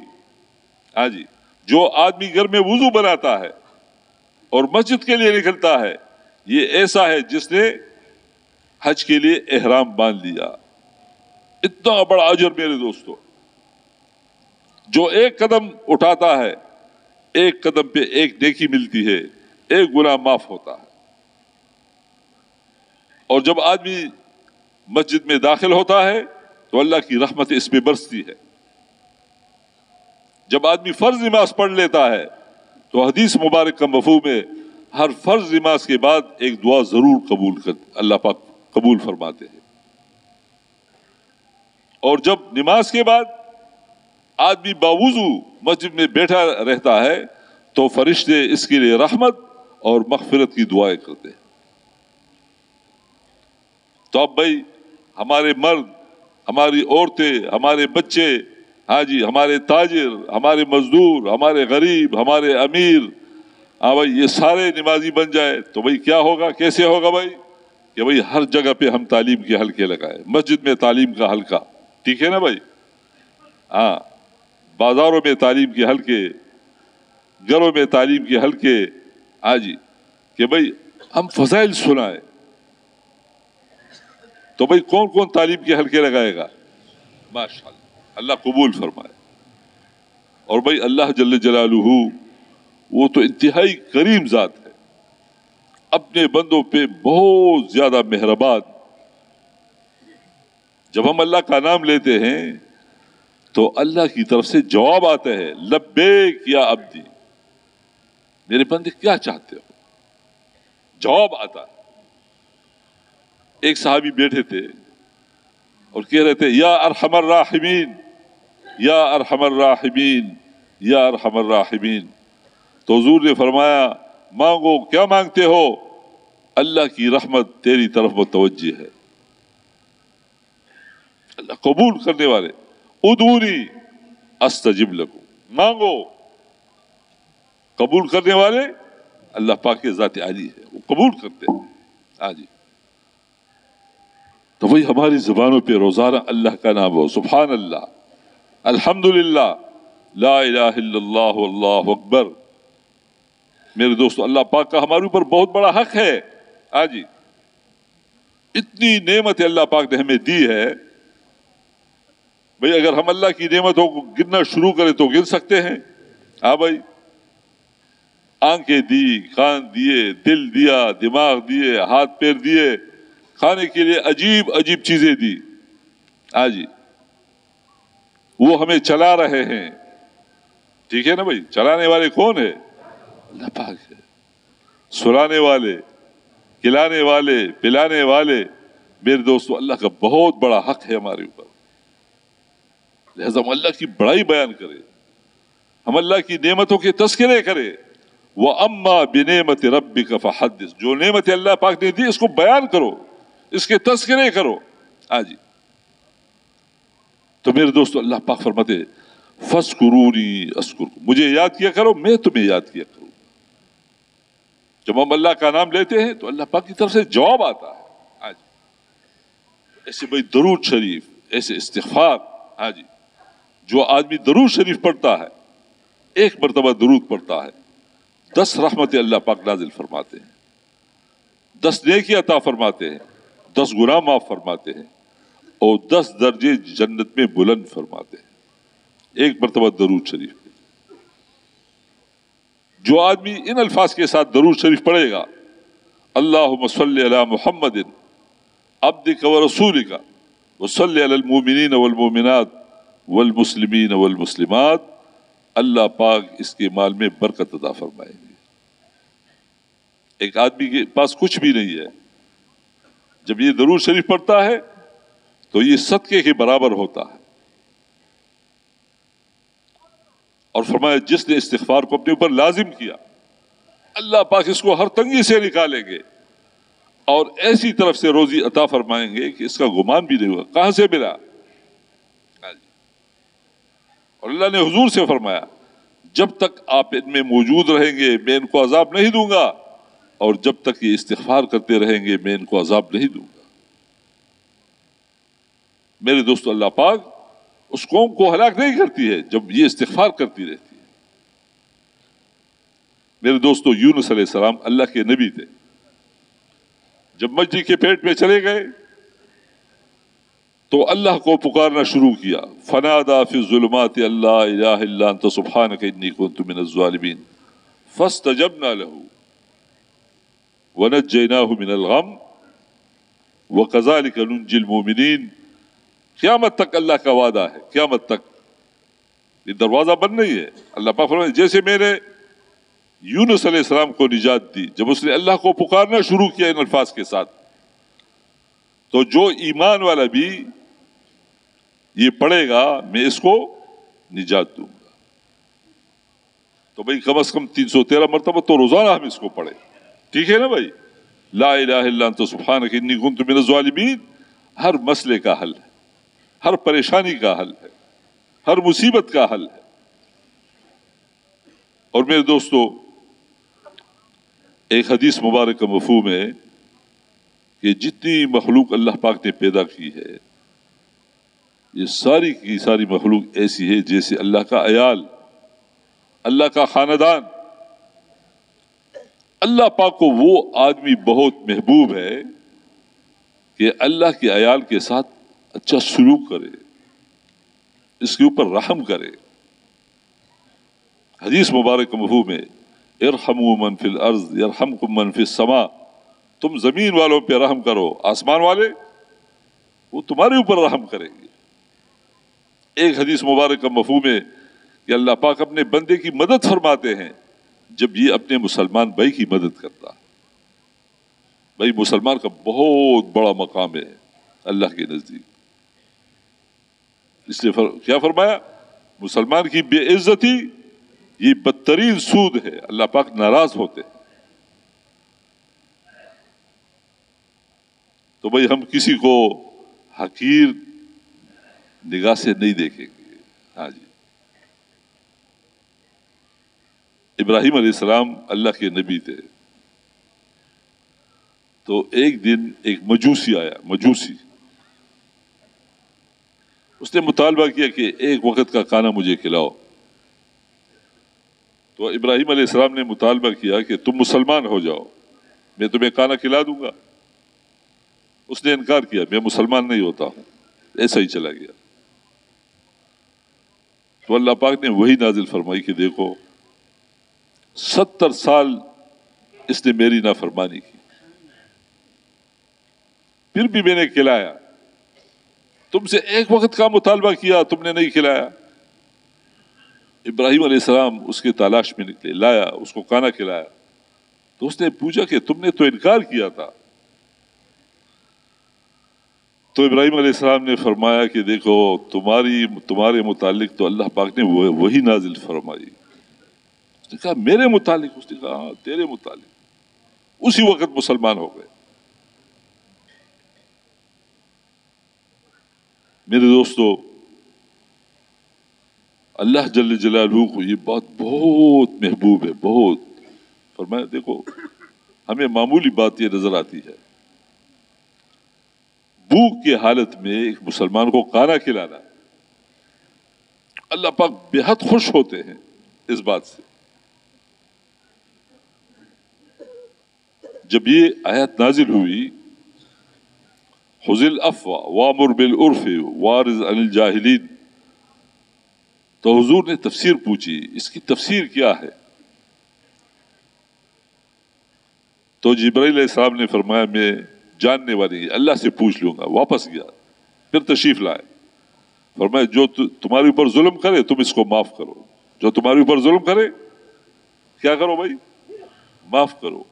ہاں جی، جو آدمی گھر میں وضو بناتا ہے اور مسجد کے لیے نکلتا ہے، یہ ایسا ہے جس نے حج کے لیے احرام باندھ لیا۔ اتنا بڑا اجر میرے دوستو۔ جو ایک قدم اٹھاتا ہے، ایک قدم پہ ایک نیکی ملتی ہے، ایک گناہ معاف ہوتا ہے۔ اور جب آدمی مسجد میں داخل ہوتا ہے تو اللہ کی رحمت اس میں برستی ہے۔ جب آدمی فرض نماز پڑھ لیتا ہے تو حدیث مبارک کا مفہوم ہے ہر فرض نماز کے بعد ایک دعا ضرور اللہ پاک قبول فرماتے ہیں۔ اور جب نماز کے بعد آدمی باوضو مسجد میں بیٹھا رہتا ہے تو فرشتے اس کے لیے رحمت اور مغفرت کی دعائیں کرتے ہیں۔ تو اب بھائی ہمارے مرد، ہماری عورتیں، ہمارے بچے، ہاں جی، ہمارے تاجر، ہمارے مزدور، ہمارے غریب، ہمارے امیر، ہاں بھائی یہ سارے نمازی بن جائے تو بھائی کیا ہوگا؟ کیسے ہوگا بھائی؟ کہ بھائی ہر جگہ پہ ہم تعلیم کے حلقے لگائے، مسجد میں تعلیم کا حلقہ، ٹھیک ہے نا بھائی؟ ہاں، بازاروں میں تعلیم کے حلقے، گھروں میں تعلیم کے حلقے، ہاں جی، کہ بھائی ہم فضائل سنائے۔ تو بھائی کون کون تعلیم کے حلقے لگائے گا؟ ماشاءاللہ، اللہ قبول فرمائے۔ اور بھائی اللہ جل جلالہ وہ تو انتہائی کریم ذات ہے، اپنے بندوں پہ بہت زیادہ مہربان۔ جب ہم اللہ کا نام لیتے ہیں تو اللہ کی طرف سے جواب آتا ہے، لبیک یا عبدی، میرے بندے کیا چاہتے ہو؟ جواب آتا ہے۔ ایک صحابی بیٹھے تھے اور کہہ رہے تھے، یا ارحم الراحمین، یا ارحم الراحمین، یا ارحم الراحمین۔ تو حضور نے فرمایا، مانگو، کیا مانگتے ہو؟ اللہ کی رحمت تیری طرف متوجہ ہے۔ اللہ قبول کرنے والے، ادعونی استجب لکم، مانگو، قبول کرنے والے اللہ پاک کے ذات عالی ہے، وہ قبول کرتے ہیں۔ ہاں جی، تو وہی ہماری زبانوں پہ روزانہ اللہ کا نام ہو، سبحان اللہ، الحمدللہ، لا الہ الا اللہ، اللہ اکبر۔ میرے دوستو، اللہ پاک کا ہمارے اوپر بہت بڑا حق ہے۔ ہاں جی، اتنی نعمت اللہ پاک نے ہمیں دی ہے، بھئی اگر ہم اللہ کی نعمتوں کو گننا شروع کریں تو گن سکتے ہیں؟ ہاں بھائی، آنکھیں دی، کان دیے، دل دیا، دماغ دیے، ہاتھ پیر دیے، کھانے کے لیے عجیب عجیب چیزیں دی۔ ہاں جی، وہ ہمیں چلا رہے ہیں، ٹھیک ہے نا بھائی؟ چلانے والے کون ہے؟ اللہ پاک ہے۔ سلانے والے، کھلانے والے، پلانے والے، میرے دوستو اللہ کا بہت بڑا حق ہے ہمارے اوپر، لہذا ہم اللہ کی بڑائی بیان کریں، ہم اللہ کی نعمتوں کے تذکرے کریں۔ وَأَمَّا بِنِعْمَةِ رَبِّكَ فَحَدِّثْ، جو نعمت اللہ پاک نے دی اس کو بیان کرو، اس کے تذکرے کرو۔ ہاں جی، تو میرے دوستو اللہ پاک فرماتے فَاذْكُرُونِي أَذْكُرْكُمْ، مجھے یاد کیا کرو، میں تمہیں یاد کیا کروں۔ جب ہم اللہ کا نام لیتے ہیں تو اللہ پاک کی طرف سے جواب آتا ہے۔ ہاں جی، ایسے بھائی درود شریف، ایسے استغفار، ہاں جی، جو آدمی درود شریف پڑھتا ہے، ایک مرتبہ درود پڑھتا ہے، 10 رحمتیں اللہ پاک نازل فرماتے ہیں، 10 نیکی عطا فرماتے ہیں، 10 گناہ معاف فرماتے ہیں، اور 10 درجے جنت میں بلند فرماتے ہیں، ایک مرتبہ درود شریف۔ جو آدمی ان الفاظ کے ساتھ درود شریف پڑھے گا، اللہم صلی علی محمد عبدک و رسولک وصلی علی المؤمنین والمؤمنات والمسلمین والمسلمات، اللہ پاک اس کے مال میں برکت عطا فرمائیں گے۔ ایک آدمی کے پاس کچھ بھی نہیں ہے، جب یہ درود شریف پڑھتا ہے تو یہ صدقے کے برابر ہوتا ہے۔ اور فرمایا جس نے استغفار کو اپنے اوپر لازم کیا اللہ پاک اس کو ہر تنگی سے نکالیں گے اور ایسی طرف سے روزی عطا فرمائیں گے کہ اس کا گمان بھی نہیں ہوگا کہاں سے ملا. اور اللہ نے حضور سے فرمایا جب تک آپ ان میں موجود رہیں گے میں ان کو عذاب نہیں دوں گا اور جب تک یہ استغفار کرتے رہیں گے میں ان کو عذاب نہیں دوں گا. میرے دوستو اللہ پاک اس قوم کو ہلاک نہیں کرتی ہے جب یہ استغفار کرتی رہتی ہے. میرے دوستو یونس علیہ السلام اللہ کے نبی تھے. جب مچھلی کے پیٹ میں چلے گئے تو اللہ کو پکارنا شروع کیا. فنادا فی الظلمات اللہ الہ الا انت سبحانک انی کنت من الظالمین فاستجبنا له ونجیناہ من الغم وکذلک ننجی المؤمنین. قیامت تک اللہ کا وعدہ ہے, قیامت تک یہ دروازہ بند نہیں ہے. اللہ پاک فرمائے جیسے میں نے یونس علیہ السلام کو نجات دی جب اس نے اللہ کو پکارنا شروع کیا ان الفاظ کے ساتھ, تو جو ایمان والا بھی یہ پڑھے گا میں اس کو نجات دوں گا. تو بھائی کم از کم 313 مرتبہ تو روزانہ ہم اس کو پڑھیں, ٹھیک ہے نا بھائی. لا الہ الا انت سبحانک انی کنت من الظالمین ہر مسئلے کا حل ہے, ہر پریشانی کا حل ہے, ہر مصیبت کا حل ہے. اور میرے دوستو ایک حدیث مبارک کا مفہوم ہے کہ جتنی مخلوق اللہ پاک نے پیدا کی ہے یہ ساری کی ساری مخلوق ایسی ہے جیسے اللہ کا عیال, اللہ کا خاندان. اللہ پاک کو وہ آدمی بہت محبوب ہے کہ اللہ کے عیال کے ساتھ اچھا سلوک کرے, اس کے اوپر رحم کرے. حدیث مبارک کا مفہوم ہے ارحموا من فی الارض یرحمکم من فی السماء. تم زمین والوں پہ رحم کرو, آسمان والے وہ تمہارے اوپر رحم کریں گے. ایک حدیث مبارک کا مفہوم ہے کہ اللہ پاک اپنے بندے کی مدد فرماتے ہیں جب یہ اپنے مسلمان بھائی کی مدد کرتا ہے. بھائی مسلمان کا بہت بڑا مقام ہے اللہ کے نزدیک. اس لیے کیا فرمایا مسلمان کی بے عزتی یہ بدترین سود ہے, اللہ پاک ناراض ہوتے ہیں. تو بھائی ہم کسی کو حقیر نگاہ سے نہیں دیکھیں گے. ہاں جی, ابراہیم علیہ السلام اللہ کے نبی تھے. تو ایک دن ایک مجوسی آیا, مجوسی, اس نے مطالبہ کیا کہ ایک وقت کا کھانا مجھے کھلاؤ. تو ابراہیم علیہ السلام نے مطالبہ کیا کہ تم مسلمان ہو جاؤ میں تمہیں کھانا کھلا دوں گا. اس نے انکار کیا, میں مسلمان نہیں ہوتا ہوں, ایسا ہی چلا گیا. تو اللہ پاک نے وہی نازل فرمائی کہ دیکھو 70 سال اس نے میری نافرمانی کی پھر بھی میں نے کھلایا, تم سے ایک وقت کا مطالبہ کیا تم نے نہیں کھلایا. ابراہیم علیہ السلام اس کی تلاش میں نکلے, لایا, اس کو کھانا کھلایا. تو اس نے پوچھا کہ تم نے تو انکار کیا تھا. تو ابراہیم علیہ السلام نے فرمایا کہ دیکھو تمہارے متعلق تو اللہ پاک نے وہی نازل فرمائی. اس نے کہا میرے متعلق؟ اس نے کہا ہاں تیرے متعلق. اسی وقت مسلمان ہو گئے. میرے دوستو اللہ جل جلالہ کو یہ بات بہت محبوب ہے, بہت. فرمایا دیکھو ہمیں معمولی بات یہ نظر آتی ہے, بھوک کی حالت میں ایک مسلمان کو کھانا کھلانا, اللہ پاک بے حد خوش ہوتے ہیں اس بات سے. جب یہ آیت نازل ہوئی خذ العفو وامر بالعرف واعرض عن الجاہلین, تو حضور نے تفسیر پوچھی اس کی تفسیر کیا ہے. تو جبرائیل علیہ السلام نے فرمایا میں جاننے والی اللہ سے پوچھ لوں گا. واپس گیا, پھر تشریف لائے, فرمایا جو تمہارے اوپر ظلم کرے تم اس کو معاف کرو. جو تمہارے اوپر ظلم کرے کیا کرو بھائی, معاف کرو.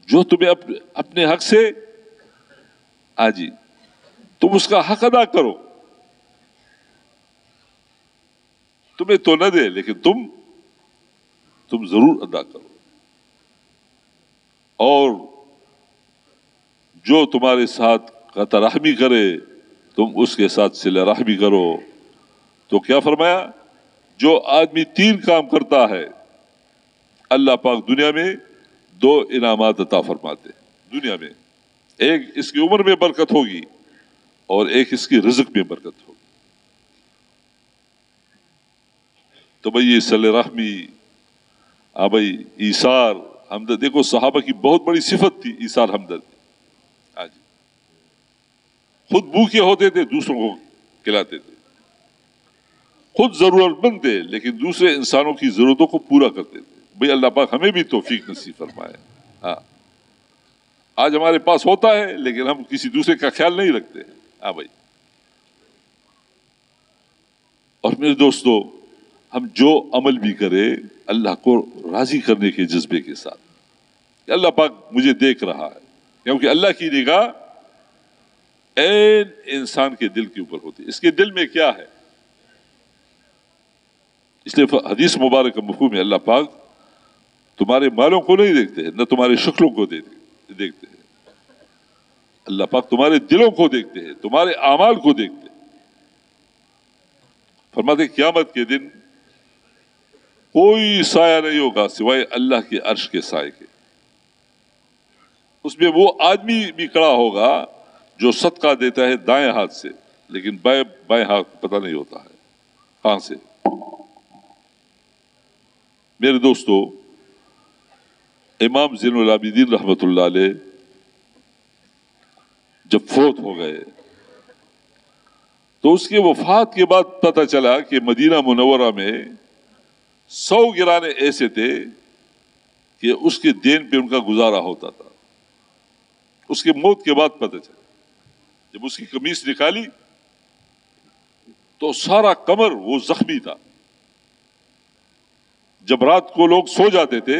جو تمہیں اپنے حق سے آجی تم اس کا حق ادا کرو. تمہیں تو نہ دے لیکن تم ضرور ادا کرو، اور جو تمہارے ساتھ قطع رحمی کرے تم اس کے ساتھ صلہ رحمی کرو۔ تو کیا فرمایا؟ جو آدمی 3 کام کرتا ہے اللہ پاک دنیا میں 2 انعامات عطا فرماتے ہیں۔ دنیا میں ایک اس کی عمر میں برکت ہوگی اور ایک اس کی رزق میں برکت ہوگی۔ تو بھئی یہ صلہ رحمی، بھئی ایثار ہمدرد، دیکھو صحابہ کی بہت بڑی صفت تھی ایثار ہمدردی۔ خود بھوکے ہوتے تھے دوسروں کو کھلاتے تھے، خود ضرورت مند تھے لیکن دوسرے انسانوں کی ضرورتوں کو پورا کرتے تھے۔ بھئی اللہ پاک ہمیں بھی توفیق نصیب فرمائے۔ ہاں آج ہمارے پاس ہوتا ہے لیکن ہم کسی دوسرے کا خیال نہیں رکھتے۔ ہاں بھائی، اور میرے دوستو ہم جو عمل بھی کرے اللہ کو راضی کرنے کے جذبے کے ساتھ کہ اللہ پاک مجھے دیکھ رہا ہے، کیونکہ اللہ کی نگاہ عین انسان کے دل کے اوپر ہوتی ہے، اس کے دل میں کیا ہے۔ اس لیے حدیث مبارک کا مفہوم ہے اللہ پاک تمہارے مالوں کو نہیں دیکھتے نہ تمہارے شکلوں کو دیکھتے ہیں، اللہ پاک تمہارے دلوں کو دیکھتے ہیں، تمہارے اعمال کو دیکھتے ہیں۔ فرماتے قیامت کے دن کوئی سایہ نہیں ہوگا سوائے اللہ کے عرش کے سائے کے، اس میں وہ آدمی بھی کھڑا ہوگا جو صدقہ دیتا ہے دائیں ہاتھ سے لیکن بائیں ہاتھ پتہ نہیں ہوتا ہے کہاں سے۔ میرے دوستو امام زین العابدین رحمۃ اللہ علیہ جب فوت ہو گئے تو اس کے وفات کے بعد پتہ چلا کہ مدینہ منورہ میں 100 گرانے ایسے تھے کہ اس کے دین پہ ان کا گزارا ہوتا تھا۔ اس کی موت کے بعد پتہ چلا، جب اس کی قمیص نکالی تو سارا کمر وہ زخمی تھا۔ جب رات کو لوگ سو جاتے تھے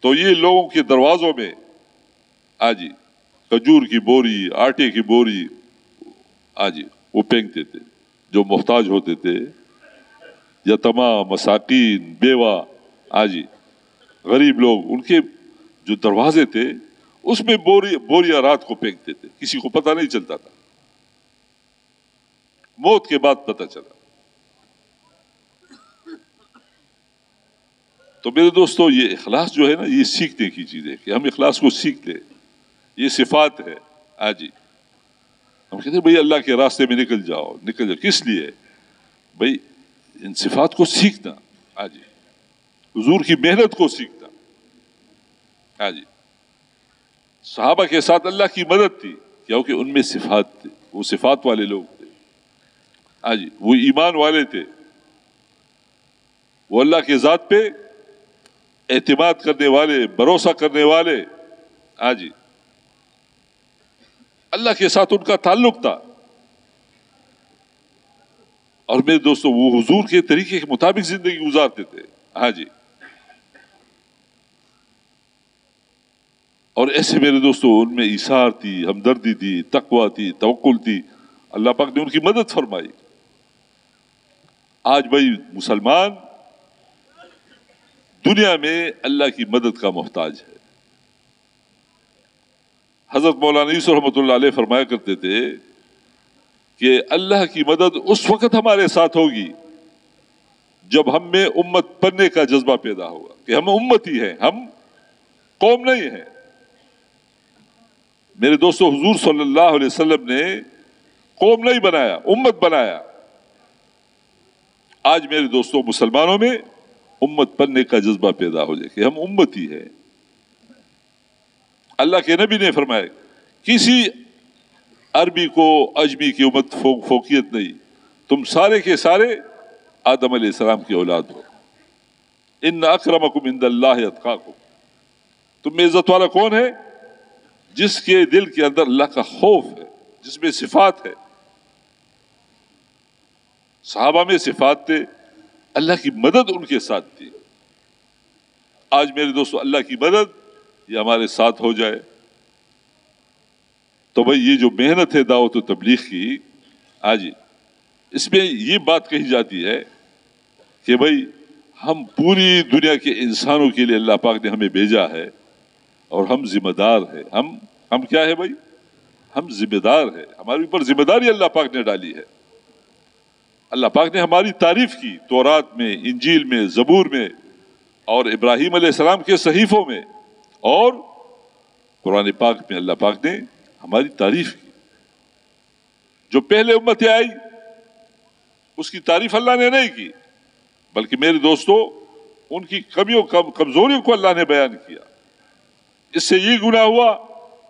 تو یہ لوگوں کے دروازوں میں آجی کھجور کی بوری، آٹے کی بوری آجی وہ پھینکتے تھے۔ جو محتاج ہوتے تھے، یتیما، مساکین، بیوہ، آجی غریب لوگ، ان کے جو دروازے تھے اس میں بوریاں رات کو پھینکتے تھے، کسی کو پتہ نہیں چلتا تھا۔ موت کے بعد پتہ چلا۔ تو میرے دوستو یہ اخلاص جو ہے نا، یہ سیکھنے کی چیز ہے کہ ہم اخلاص کو سیکھ لیں، یہ صفات ہے۔ آجی ہم کہتے ہیں بھئی اللہ کے راستے میں نکل جاؤ، کس لیے؟ بھئی ان صفات کو سیکھنا، آجی حضور کی محنت کو سیکھنا۔ آجی صحابہ کے ساتھ اللہ کی مدد تھی کیونکہ ان میں صفات تھے، وہ صفات والے لوگ تھے۔ آجی وہ ایمان والے تھے، وہ اللہ کے ذات پہ اعتماد کرنے والے، بھروسہ کرنے والے۔ آجی اللہ کے ساتھ ان کا تعلق تھا، اور میرے دوستو وہ حضور کے طریقے کے مطابق زندگی گزارتے تھے۔ ہاں جی، اور ایسے میرے دوستو ان میں ایثار تھی، ہمدردی تھی، تقویٰ تھی، توکل تھی، اللہ پاک نے ان کی مدد فرمائی۔ آج بھائی مسلمان دنیا میں اللہ کی مدد کا محتاج ہے۔ حضرت مولانا یوسف رحمۃ اللہ علیہ فرمایا کرتے تھے کہ اللہ کی مدد اس وقت ہمارے ساتھ ہوگی جب ہم میں امت بننے کا جذبہ پیدا ہوگا، کہ ہم امتی ہیں، ہم قوم نہیں ہیں۔ میرے دوستو حضور صلی اللہ علیہ وسلم نے قوم نہیں بنایا، امت بنایا۔ آج میرے دوستو مسلمانوں میں امت بننے کا جذبہ پیدا ہو جائے کہ ہم امتی ہیں۔ اللہ کے نبی نے فرمایا کسی عربی کو عجمی کی امت فوقیت نہیں، تم سارے کے سارے آدم علیہ السلام کی اولاد ہو۔ ان اکرمکم عند اللہ اتقاکم، تم میں عزت والا کون ہے؟ جس کے دل کے اندر اللہ کا خوف ہے، جس میں صفات ہے۔ صحابہ میں صفات تھے، اللہ کی مدد ان کے ساتھ تھی۔ آج میرے دوستو اللہ کی مدد یہ ہمارے ساتھ ہو جائے تو بھئی یہ جو محنت ہے دعوت و تبلیغ کی، آج اس میں یہ بات کہی جاتی ہے کہ بھائی ہم پوری دنیا کے انسانوں کے لیے اللہ پاک نے ہمیں بھیجا ہے اور ہم ذمہ دار ہیں. ہم کیا ہے بھائی؟ ہم ذمہ دار ہیں. ہمارے اوپر ذمہ داری اللہ پاک نے ڈالی ہے. اللہ پاک نے ہماری تعریف کی تورات میں، انجیل میں، زبور میں، اور ابراہیم علیہ السلام کے صحیفوں میں، اور قرآن پاک میں اللہ پاک نے ہماری تعریف کی. جو پہلے امتیں آئی اس کی تعریف اللہ نے نہیں کی، بلکہ میرے دوستو ان کی کمیوں کمزوریوں کو اللہ نے بیان کیا. اس سے یہ گناہ ہوا،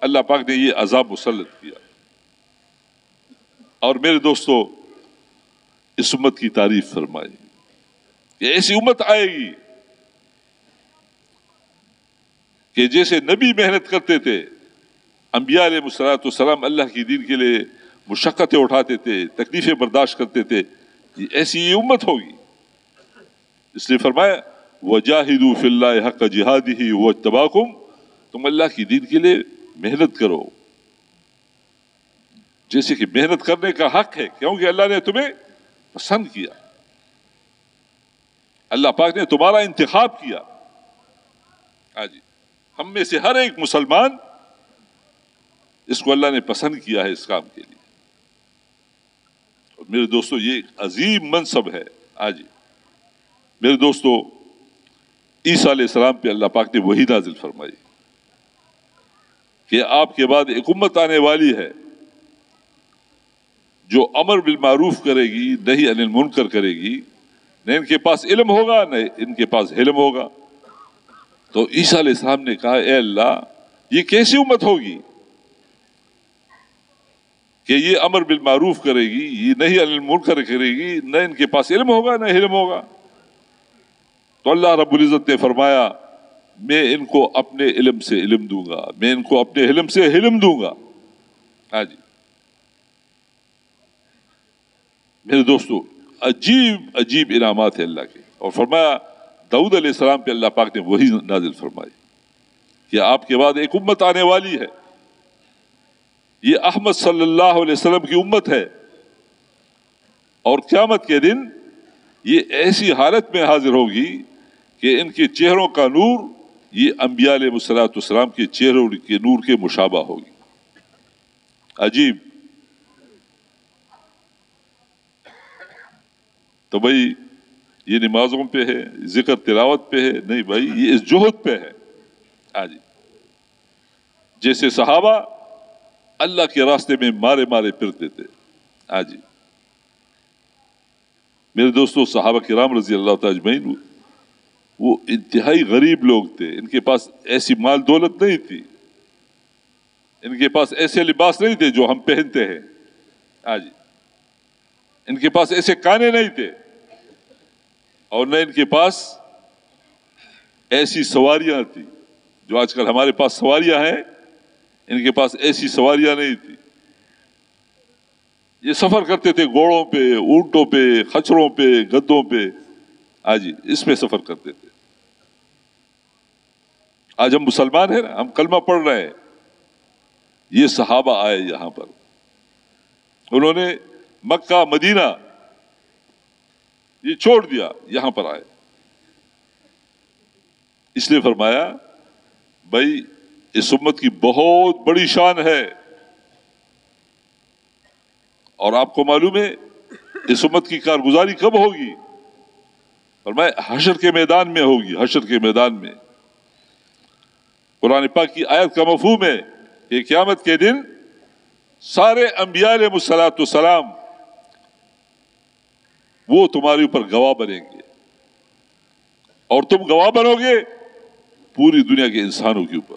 اللہ پاک نے یہ عذاب مسلط کیا. اور میرے دوستو اس امت کی تعریف فرمائی کہ ایسی امت آئے گی کہ جیسے نبی محنت کرتے تھے، انبیاء علیہ السلام اللہ کی دین کے لیے مشقتیں اٹھاتے تھے، تکلیفیں برداشت کرتے تھے، ایسی یہ امت ہوگی. اس لیے فرمایا وَجَاهِدُوا فِي اللَّهِ حَقَّ جِهَادِهِ هُوَ اجْتَبَاكُمْ، تم اللہ کی دین کے لیے محنت کرو جیسے کہ محنت کرنے کا حق ہے، کیونکہ اللہ نے تمہیں پسند کیا، اللہ پاک نے تمہارا انتخاب کیا. ہاں جی، ہم میں سے ہر ایک مسلمان اس کو اللہ نے پسند کیا ہے اس کام کے لیے. اور میرے دوستو یہ ایک عظیم منصب ہے. آج میرے دوستو عیسیٰ علیہ السلام پہ اللہ پاک نے وحی نازل فرمائی کہ آپ کے بعد ایک امت آنے والی ہے جو امر بالمعروف کرے گی، نہی عن المنکر کرے گی. نہ ان کے پاس علم ہوگا، نہ ان کے پاس حلم ہوگا. تو عیسیٰ علیہ السلام نے کہا اے اللہ یہ کیسی امت ہوگی کہ یہ امر بالمعروف کرے گی، یہ نہی عن المنکر کرے گی، نہ ان کے پاس علم ہوگا نہ حلم ہوگا. تو اللہ رب العزت نے فرمایا میں ان کو اپنے علم سے علم دوں گا، میں ان کو اپنے حلم سے حلم دوں گا. ہاں جی میرے دوستو عجیب عجیب انعامات ہیں اللہ کے. اور فرمایا داؤد علیہ السلام پہ اللہ پاک نے وحی نازل فرمائی کہ آپ کے بعد ایک امت آنے والی ہے، یہ احمد صلی اللہ علیہ وسلم کی امت ہے، اور قیامت کے دن یہ ایسی حالت میں حاضر ہوگی کہ ان کے چہروں کا نور یہ انبیاء علیہ السلام کے چہروں کے نور کے مشابہ ہوگی. عجیب. تو بھائی یہ نمازوں پہ ہے، ذکر تلاوت پہ ہے؟ نہیں بھائی، یہ اس جوہد پہ ہے. ہاں جی جیسے صحابہ اللہ کے راستے میں مارے مارے پھرتے تھے. ہاں جی میرے دوستو صحابہ کرام رضی اللہ تعالی اجمعین وہ انتہائی غریب لوگ تھے. ان کے پاس ایسی مال دولت نہیں تھی، ان کے پاس ایسے لباس نہیں تھے جو ہم پہنتے ہیں. ہاں جی ان کے پاس ایسے کانے نہیں تھے، اور نہ ان کے پاس ایسی سواریاں تھی جو آج کل ہمارے پاس سواریاں ہیں. ان کے پاس ایسی سواریاں نہیں تھی. یہ سفر کرتے تھے گھوڑوں پہ، اونٹوں پہ، خچروں پہ، گدوں پہ. آج اس میں سفر کرتے تھے. آج ہم مسلمان ہیں نا، ہم کلمہ پڑھ رہے ہیں. یہ صحابہ آئے یہاں پر، انہوں نے مکہ مدینہ یہ چھوڑ دیا، یہاں پر آئے. اس لیے فرمایا بھائی اس امت کی بہت بڑی شان ہے. اور آپ کو معلوم ہے اس امت کی کارگزاری کب ہوگی؟ فرمایا حشر کے میدان میں ہوگی. حشر کے میدان میں. قرآن پاک کی آیت کا مفہوم ہے کہ قیامت کے دن سارے انبیاء علیہ السلام وہ تمہارے اوپر گواہ بنیں گے، اور تم گواہ بنو گے پوری دنیا کے انسانوں کے اوپر.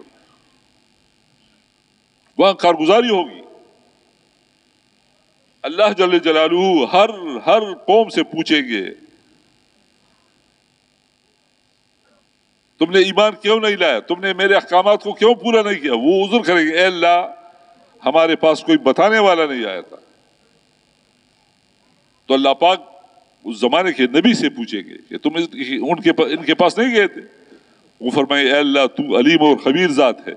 وہاں کارگزاری ہوگی. اللہ جل جلالہ ہر قوم سے پوچھیں گے تم نے ایمان کیوں نہیں لایا، تم نے میرے احکامات کو کیوں پورا نہیں کیا. وہ عذر کریں گے اے اللہ ہمارے پاس کوئی بتانے والا نہیں آیا تھا. تو اللہ پاک اس زمانے کے نبی سے پوچھیں گے کہ تم ان کے پاس نہیں گئے تھے. وہ فرمائیں اے اللہ تو علیم اور خبیر ذات ہے،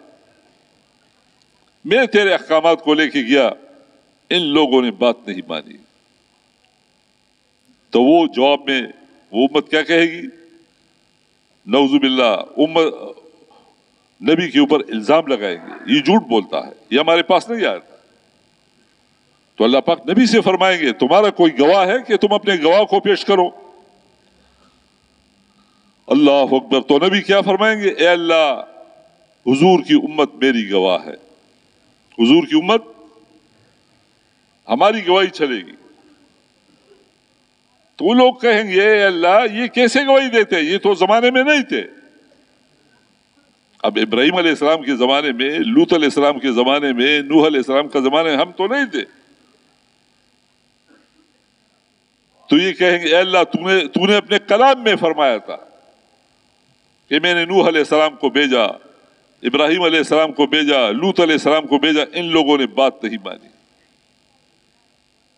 میں تیرے احکامات کو لے کے گیا، ان لوگوں نے بات نہیں مانی. تو وہ جواب میں وہ امت کیا کہے گی؟ نعوذ باللہ، امت نبی کے اوپر الزام لگائیں گے، یہ جھوٹ بولتا ہے، یہ ہمارے پاس نہیں آیا تھا۔ تو اللہ پاک نبی سے فرمائیں گے تمہارا کوئی گواہ ہے کہ تم اپنے گواہ کو پیش کرو؟ اللہ اکبر۔ تو نبی کیا فرمائیں گے؟ اے اللہ، حضور کی امت میری گواہ ہے، حضور کی امت ہماری گواہی چلے گی۔ تو وہ لوگ کہیں گے اے اللہ یہ کیسے گواہی دیتے، یہ تو زمانے میں نہیں تھے۔ اب ابراہیم علیہ السلام کے زمانے میں، لوط علیہ السلام کے زمانے میں، نوح علیہ السلام کا زمانے میں ہم تو نہیں تھے۔ تو یہ کہیں گے اے اللہ تو نے اپنے کلام میں فرمایا تھا کہ میں نے نوح علیہ السلام کو بھیجا، ابراہیم علیہ السلام کو بھیجا، لوط علیہ السلام کو بھیجا، ان لوگوں نے بات نہیں مانی۔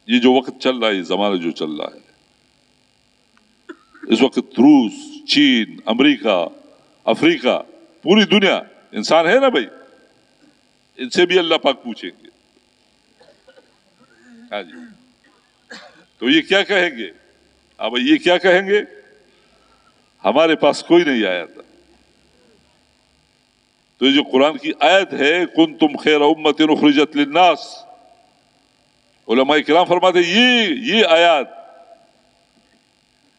یہ جو وقت چل رہا ہے، یہ زمانہ جو چل رہا ہے اس وقت، روس، چین، امریکہ، افریقہ، پوری دنیا انسان ہے نا بھائی، ان سے بھی اللہ پاک پوچھیں گے۔ ہاں جی، تو یہ کیا کہیں گے؟ اب یہ کیا کہیں گے؟ ہمارے پاس کوئی نہیں آیا تھا۔ تو یہ جو قرآن کی آیت ہے کنتم خیر امت اخرجت للناس، علماء کرام فرماتے یہ آیات،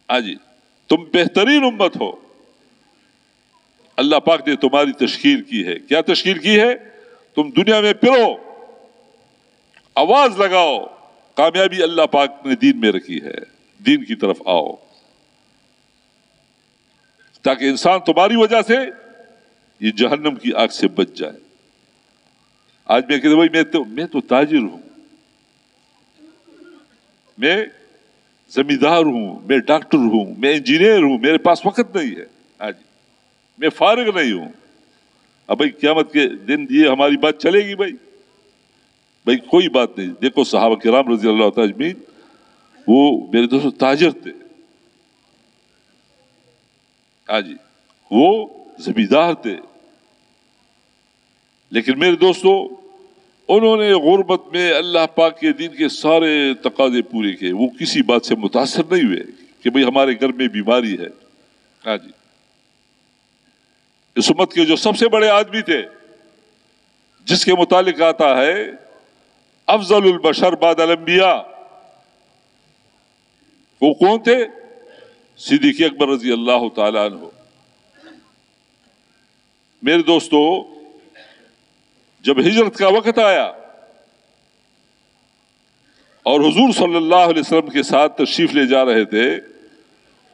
ہاں جی، تم بہترین امت ہو، اللہ پاک نے تمہاری تشکیل کی ہے۔ کیا تشکیل کی ہے؟ تم دنیا میں پھرو، آواز لگاؤ، کامیابی اللہ پاک نے دین میں رکھی ہے، دین کی طرف آؤ، تاکہ انسان تمہاری وجہ سے یہ جہنم کی آگ سے بچ جائے۔ آج میں کہتا ہوں بھائی میں تو تاجر ہوں، میں زمیندار ہوں، میں ڈاکٹر ہوں، میں انجینئر ہوں، میرے پاس وقت نہیں ہے، ہاں جی، میں فارغ نہیں ہوں۔ اب بھائی قیامت کے دن یہ ہماری بات چلے گی بھائی کوئی بات نہیں۔ دیکھو صحابہ کرام رضی اللہ تعالی اجمعین، وہ میرے دوستوں تاجر تھے، ہاں جی، وہ زمیندار تھے، لیکن میرے دوستوں انہوں نے غربت میں اللہ پاک کے دین کے سارے تقاضے پورے کیے۔ وہ کسی بات سے متاثر نہیں ہوئے کہ بھئی ہمارے گھر میں بیماری ہے، ہاں جی۔ اس امت کے جو سب سے بڑے آدمی تھے، جس کے متعلق آتا ہے افضل البشر بعد الانبیاء، وہ کون تھے؟ صدیق اکبر رضی اللہ تعالی عنہ۔ میرے دوستو جب ہجرت کا وقت آیا اور حضور صلی اللہ علیہ وسلم کے ساتھ تشریف لے جا رہے تھے،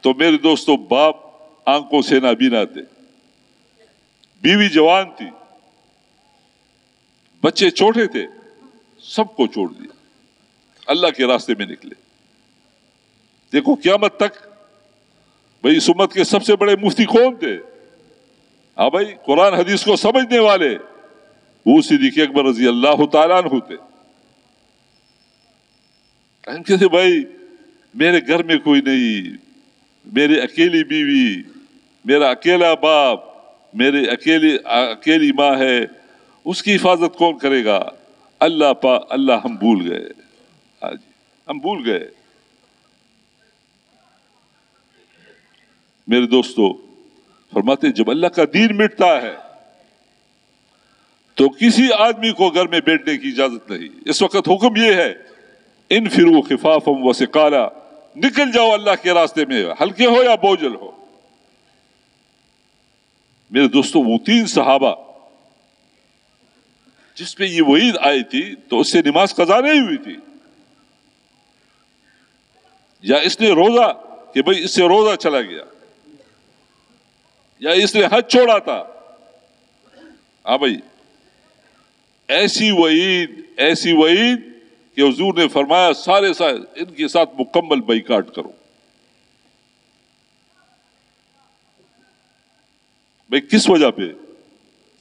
تو میرے دوستو باپ آنکھوں سے نابینا تھے، بیوی جوان تھی، بچے چھوٹے تھے، سب کو چھوڑ دیا، اللہ کے راستے میں نکلے۔ دیکھو قیامت تک بھئی اس امت کے سب سے بڑے مفتی کون تھے؟ ہاں بھائی قرآن حدیث کو سمجھنے والے، وہ صدیق اکبر رضی اللہ تعالیٰ عنہ تھے۔ ہم کہتے بھائی میرے گھر میں کوئی نہیں، میری اکیلی بیوی، میرا اکیلا باپ، میرے اکیلی ماں ہے، اس کی حفاظت کون کرے گا؟ اللہ ہم بھول گئے، ہاں جی، ہم بھول گئے۔ میرے دوستو فرماتے جب اللہ کا دین مٹتا ہے تو کسی آدمی کو گھر میں بیٹھنے کی اجازت نہیں۔ اس وقت حکم یہ ہے انفروا خفافا وثقالا، نکل جاؤ اللہ کے راستے میں، ہلکے ہو یا بوجھل ہو۔ میرے دوستو وہ 3 صحابہ جس پہ یہ وعید آئی تھی، تو اس سے نماز قضا نہیں ہوئی تھی، یا اس نے روزہ کہ بھئی اس سے روزہ چلا گیا، یا اس نے حج چھوڑا تھا، ہاں بھائی ایسی وعید کہ حضور نے فرمایا سارے ان کے ساتھ مکمل بائیکاٹ کرو۔ بھئی کس وجہ پہ؟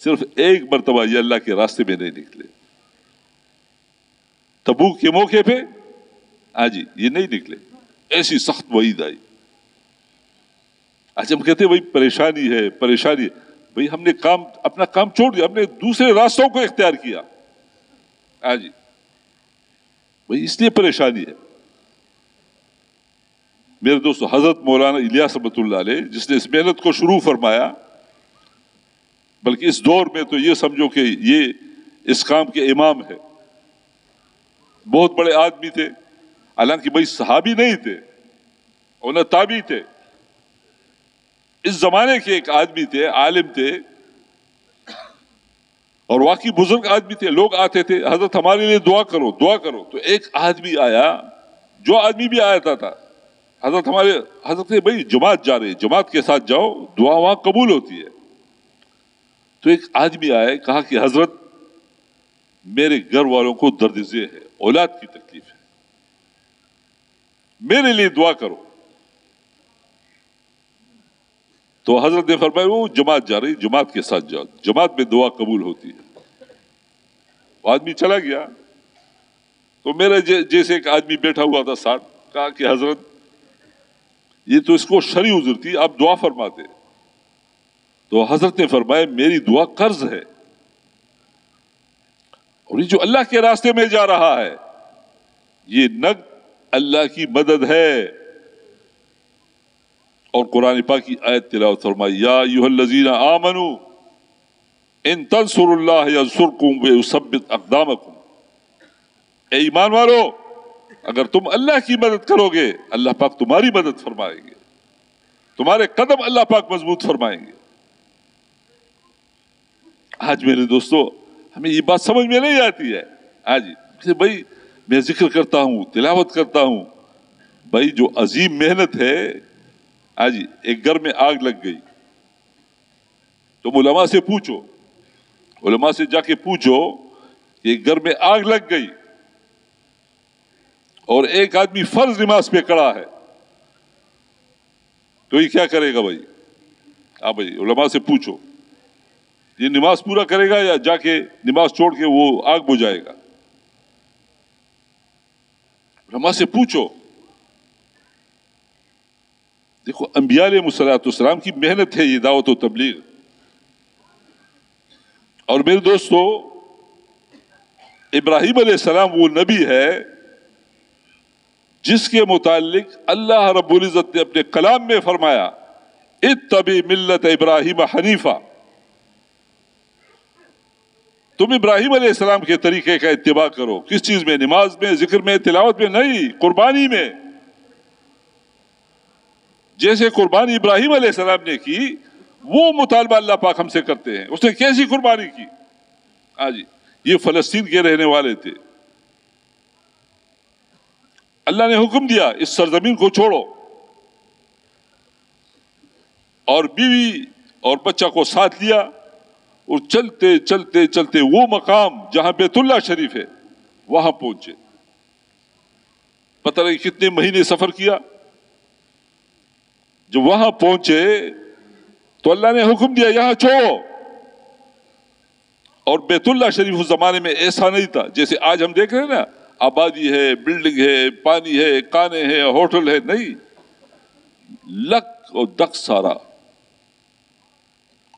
صرف ایک مرتبہ یہ اللہ کے راستے میں نہیں نکلے، تبوک کے موقع پہ ہاں جی یہ نہیں نکلے، ایسی سخت وعید آئی۔ آج ہم کہتے ہیں بھئی پریشانی ہے بھئی ہم نے اپنا کام چھوڑ دیا، ہم نے دوسرے راستوں کو اختیار کیا، ہاں جی بھئی اس لیے پریشانی ہے۔ میرے دوستو حضرت مولانا الیاس رحمۃ اللہ علیہ جس نے اس محنت کو شروع فرمایا، بلکہ اس دور میں تو یہ سمجھو کہ یہ اس کام کے امام ہے، بہت بڑے آدمی تھے، حالانکہ بھائی صحابی نہیں تھے اور نہ تابعی تھے، اس زمانے کے ایک آدمی تھے، عالم تھے اور واقعی بزرگ آدمی تھے. لوگ آتے تھے حضرت ہمارے لیے دعا کرو دعا کرو، تو ایک آدمی آیا، جو آدمی بھی آیا تھا حضرت نے بھائی جماعت جا رہی، جماعت کے ساتھ جاؤ، دعا وہاں قبول ہوتی ہے. تو ایک آدمی آیا، کہا کہ حضرت میرے گھر والوں کو درد ذیل ہے، اولاد کی تکلیف ہے، میرے لیے دعا کرو. تو حضرت نے فرمایا وہ جماعت جا رہی، جماعت کے ساتھ جاؤ، جماعت میں دعا قبول ہوتی ہے. وہ آدمی چلا گیا. تو میرا جیسے ایک آدمی بیٹھا ہوا تھا ساتھ، کہا کہ حضرت یہ تو اس کو شرعی عذر تھی، آپ دعا فرماتے. تو حضرت نے فرمایا میری دعا قرض ہے، اور یہ جو اللہ کے راستے میں جا رہا ہے یہ نگ اللہ کی مدد ہے. اور قرآن پاک کی آیت تلاوت فرمائی، یا ایھا الذین آمنوا ان تنصروا اللہ ینصرکم ویثبت اقدامکم. اے ایمان والو، اگر تم اللہ کی مدد کرو گے اللہ پاک تمہاری مدد فرمائیں گے، تمہارے قدم اللہ پاک مضبوط فرمائیں گے. آج میرے دوستو ہمیں یہ بات سمجھ میں نہیں آتی ہے. آج بھائی میں ذکر کرتا ہوں، تلاوت کرتا ہوں، بھائی جو عظیم محنت ہے. آج ایک گھر میں آگ لگ گئی، تم علماء سے پوچھو، علماء سے جا کے پوچھو کہ ایک گھر میں آگ لگ گئی اور ایک آدمی فرض نماز پہ کھڑا ہے، تو یہ کیا کرے گا بھائی؟ آپ بھائی علماء سے پوچھو، یہ نماز پورا کرے گا یا جا کے نماز چھوڑ کے وہ آگ بجھائے گا؟ علماء سے پوچھو. دیکھو انبیاء علیہ السلام کی محنت ہے یہ دعوت و تبلیغ. اور میرے دوستو ابراہیم علیہ السلام وہ نبی ہے جس کے متعلق اللہ رب العزت نے اپنے کلام میں فرمایا اتبع ملت ابراہیم حنیفہ. تم ابراہیم علیہ السلام کے طریقے کا اتباع کرو. کس چیز میں؟ نماز میں، ذکر میں، تلاوت میں نہیں، قربانی میں. جیسے قربانی ابراہیم علیہ السلام نے کی وہ مطالبہ اللہ پاک ہم سے کرتے ہیں. اس نے کیسی قربانی کی؟ جی یہ فلسطین کے رہنے والے تھے، اللہ نے حکم دیا اس سرزمین کو چھوڑو، اور بیوی اور بچہ کو ساتھ لیا اور چلتے چلتے چلتے وہ مقام جہاں بیت اللہ شریف ہے وہاں پہنچے. پتہ نہیں کتنے مہینے سفر کیا. جب وہاں پہنچے تو اللہ نے حکم دیا یہاں چھوڑو. اور بیت اللہ شریف اس زمانے میں ایسا نہیں تھا جیسے آج ہم دیکھ رہے ہیں نا، آبادی ہے، بلڈنگ ہے، پانی ہے، کانے ہیں، ہوٹل ہے. نہیں، لک اور دک سارا،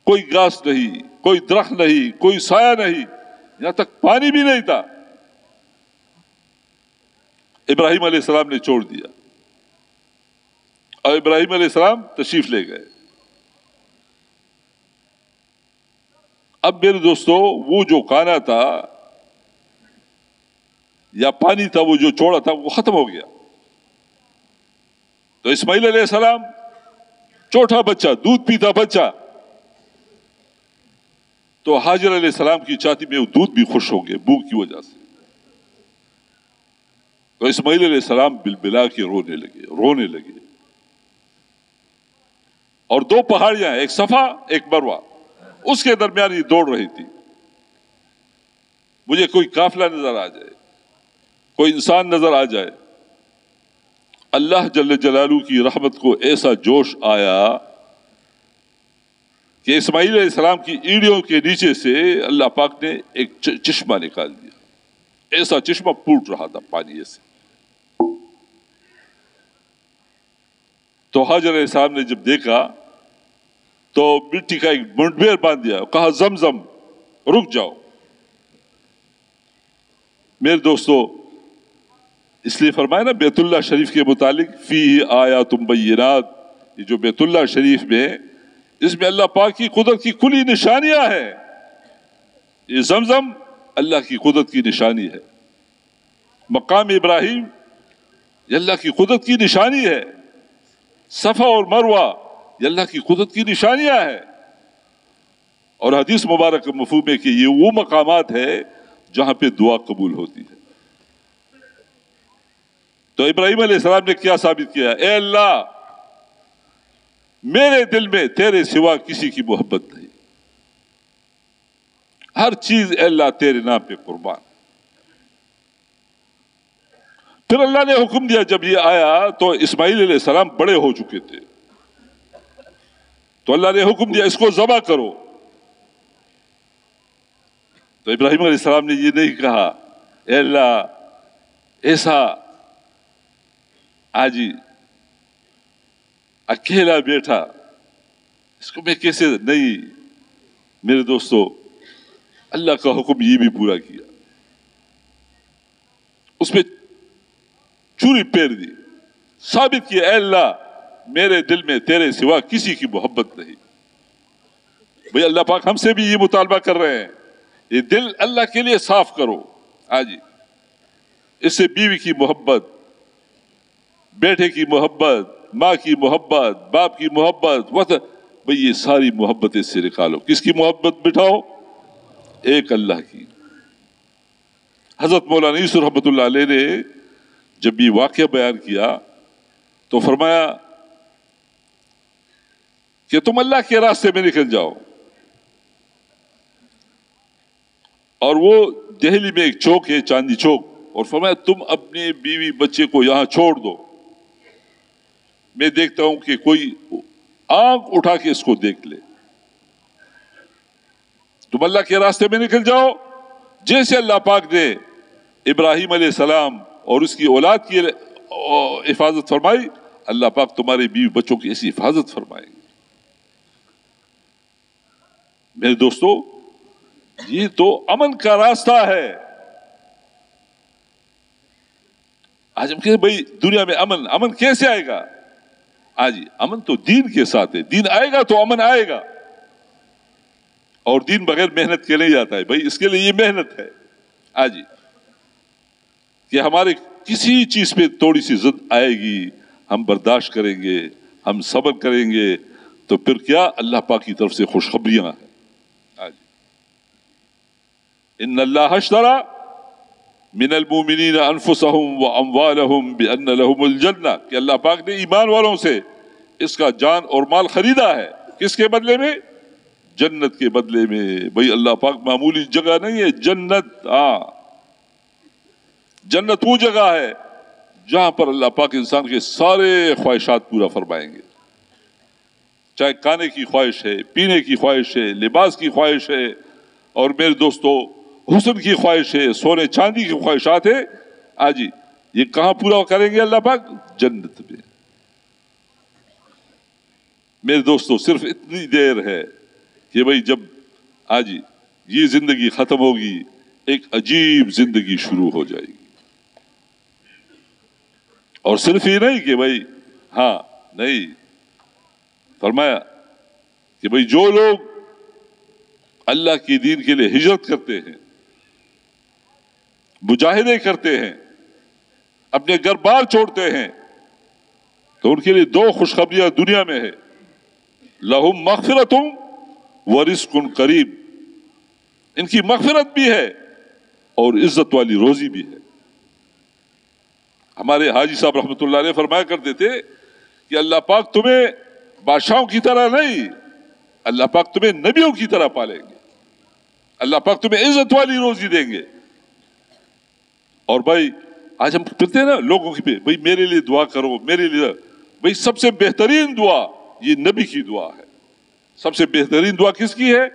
کوئی گھاس نہیں، کوئی درخت نہیں، کوئی سایہ نہیں، یہاں تک پانی بھی نہیں تھا. ابراہیم علیہ السلام نے چھوڑ دیا اور ابراہیم علیہ السلام تشریف لے گئے. اب میرے دوستو وہ جو کانا تھا یا پانی تھا وہ جو چھوڑا تھا وہ ختم ہو گیا. تو اسماعیل علیہ السلام چھوٹا بچہ، دودھ پیتا بچہ، تو حاجر علیہ السلام کی چھاتی میں وہ دودھ بھی خوش ہو گئے بھوک کی وجہ سے. تو اسماعیل علیہ السلام بلبلا کے رونے لگے. اور دو پہاڑیاں، ایک صفا ایک مروہ، اس کے درمیان یہ دوڑ رہی تھی. مجھے کوئی قافلہ نظر آ جائے، کوئی انسان نظر آ جائے، اللہ جل جلالہ کی رحمت کو ایسا جوش آیا کہ اسماعیل علیہ السلام کی ایڑیوں کے نیچے سے اللہ پاک نے ایک چشمہ نکال دیا. ایسا چشمہ پھوٹ رہا تھا پانی سے. تو حاجر علیہ السلام نے جب دیکھا تو مٹی کا ایک منڈبیر باندھ دیا، کہا زمزم رک جاؤ. میرے دوستو اس لیے فرمایا نا بیت اللہ شریف کے متعلق فی آیات بینات، یہ جو بیت اللہ شریف میں، اس میں اللہ پاک کی قدرت کی کھلی نشانیاں ہیں. یہ زمزم اللہ کی قدرت کی نشانی ہے، مقام ابراہیم یہ اللہ کی قدرت کی نشانی ہے، صفا اور مروہ یہ اللہ کی قدرت کی نشانیاں ہیں. اور حدیث مبارک مفہوم ہے کہ یہ وہ مقامات ہے جہاں پہ دعا قبول ہوتی ہے. تو ابراہیم علیہ السلام نے کیا ثابت کیا؟ اے اللہ میرے دل میں تیرے سوا کسی کی محبت نہیں، ہر چیز اے اللہ تیرے نام پہ قربان. پھر اللہ نے حکم دیا، جب یہ آیا تو اسماعیل علیہ السلام بڑے ہو چکے تھے، تو اللہ نے حکم دیا اس کو ذبح کرو. تو ابراہیم علیہ السلام نے یہ نہیں کہا اے اللہ ایسا آجی اکیلا بیٹھا اس کو میں کیسے، نہیں میرے دوستو، اللہ کا حکم یہ بھی پورا کیا، اس پہ چوری پیر دی، ثابت کیا اے اللہ میرے دل میں تیرے سوا کسی کی محبت نہیں. بھئی اللہ پاک ہم سے بھی یہ مطالبہ کر رہے ہیں، یہ دل اللہ کے لیے صاف کرو. آجی اس سے بیوی کی محبت، بیٹے کی محبت، ماں کی محبت، باپ کی محبت، بھئی یہ ساری محبتیں سے نکالو. کس کی محبت بٹھاؤ؟ ایک اللہ کی. حضرت مولانا یوسف رحمۃ اللہ علیہ نے جب یہ واقعہ بیان کیا تو فرمایا کہ تم اللہ کے راستے میں نکل جاؤ. اور وہ دہلی میں ایک چوک ہے چاندنی چوک، اور فرمایا تم اپنے بیوی بچے کو یہاں چھوڑ دو، میں دیکھتا ہوں کہ کوئی آنکھ اٹھا کے اس کو دیکھ لے. تم اللہ کے راستے میں نکل جاؤ، جیسے اللہ پاک نے ابراہیم علیہ السلام اور اس کی اولاد کی حفاظت فرمائی، اللہ پاک تمہارے بیوی بچوں کی ایسی حفاظت فرمائے گی. میرے دوستو یہ تو امن کا راستہ ہے. آج ہم کہتے بھائی دنیا میں امن کیسے آئے گا؟ آج امن تو دین کے ساتھ ہے، دین آئے گا تو امن آئے گا. اور دین بغیر محنت کے نہیں آتا ہے، بھائی اس کے لیے یہ محنت ہے. آج کہ ہمارے کسی چیز پہ تھوڑی سی ضد آئے گی، ہم برداشت کریں گے، ہم صبر کریں گے، تو پھر کیا اللہ پاک کی طرف سے خوشخبریاں ہیں. ان اللہ اشترى من المؤمنین انفسهم واموالهم بان لهم الجنہ، کہ اللہ پاک نے ایمان والوں سے اس کا جان اور مال خریدا ہے. کس کے بدلے میں؟ جنت کے بدلے میں. بھئی اللہ پاک معمولی جگہ نہیں ہے جنت. جنت وہ جگہ ہے جہاں پر اللہ پاک انسان کے سارے خواہشات پورا فرمائیں گے، چاہے کھانے کی خواہش ہے، پینے کی خواہش ہے، لباس کی خواہش ہے، اور میرے دوستو حسن کی خواہش ہے، سونے چاندی کی خواہشات ہے. آجی یہ کہاں پورا کریں گے اللہ پاک؟ جنت میں. میرے دوستو صرف اتنی دیر ہے کہ بھئی جب آجی یہ زندگی ختم ہوگی، ایک عجیب زندگی شروع ہو جائے گی. اور صرف یہ نہیں کہ بھئی نہیں، فرمایا کہ بھئی جو لوگ اللہ کی دین کے لیے ہجرت کرتے ہیں، مجاہدے کرتے ہیں، اپنے گھر بار چھوڑتے ہیں، تو ان کے لیے دو خوشخبریاں دنیا میں ہے. لہم مغفرۃ ورزق قریب، ان کی مغفرت بھی ہے اور عزت والی روزی بھی ہے. ہمارے حاجی صاحب رحمۃ اللہ علیہ فرمایا کرتے تھے کہ اللہ پاک تمہیں بادشاہوں کی طرح نہیں، اللہ پاک تمہیں نبیوں کی طرح پالیں گے، اللہ پاک تمہیں عزت والی روزی دیں گے. اور بھائی آج ہم پھرتے ہیں نا لوگوں کی پہ، بھائی میرے لیے دعا کرو، میرے لیے، بھائی سب سے بہترین دعا یہ نبی کی دعا ہے. سب سے بہترین دعا کس کی ہے؟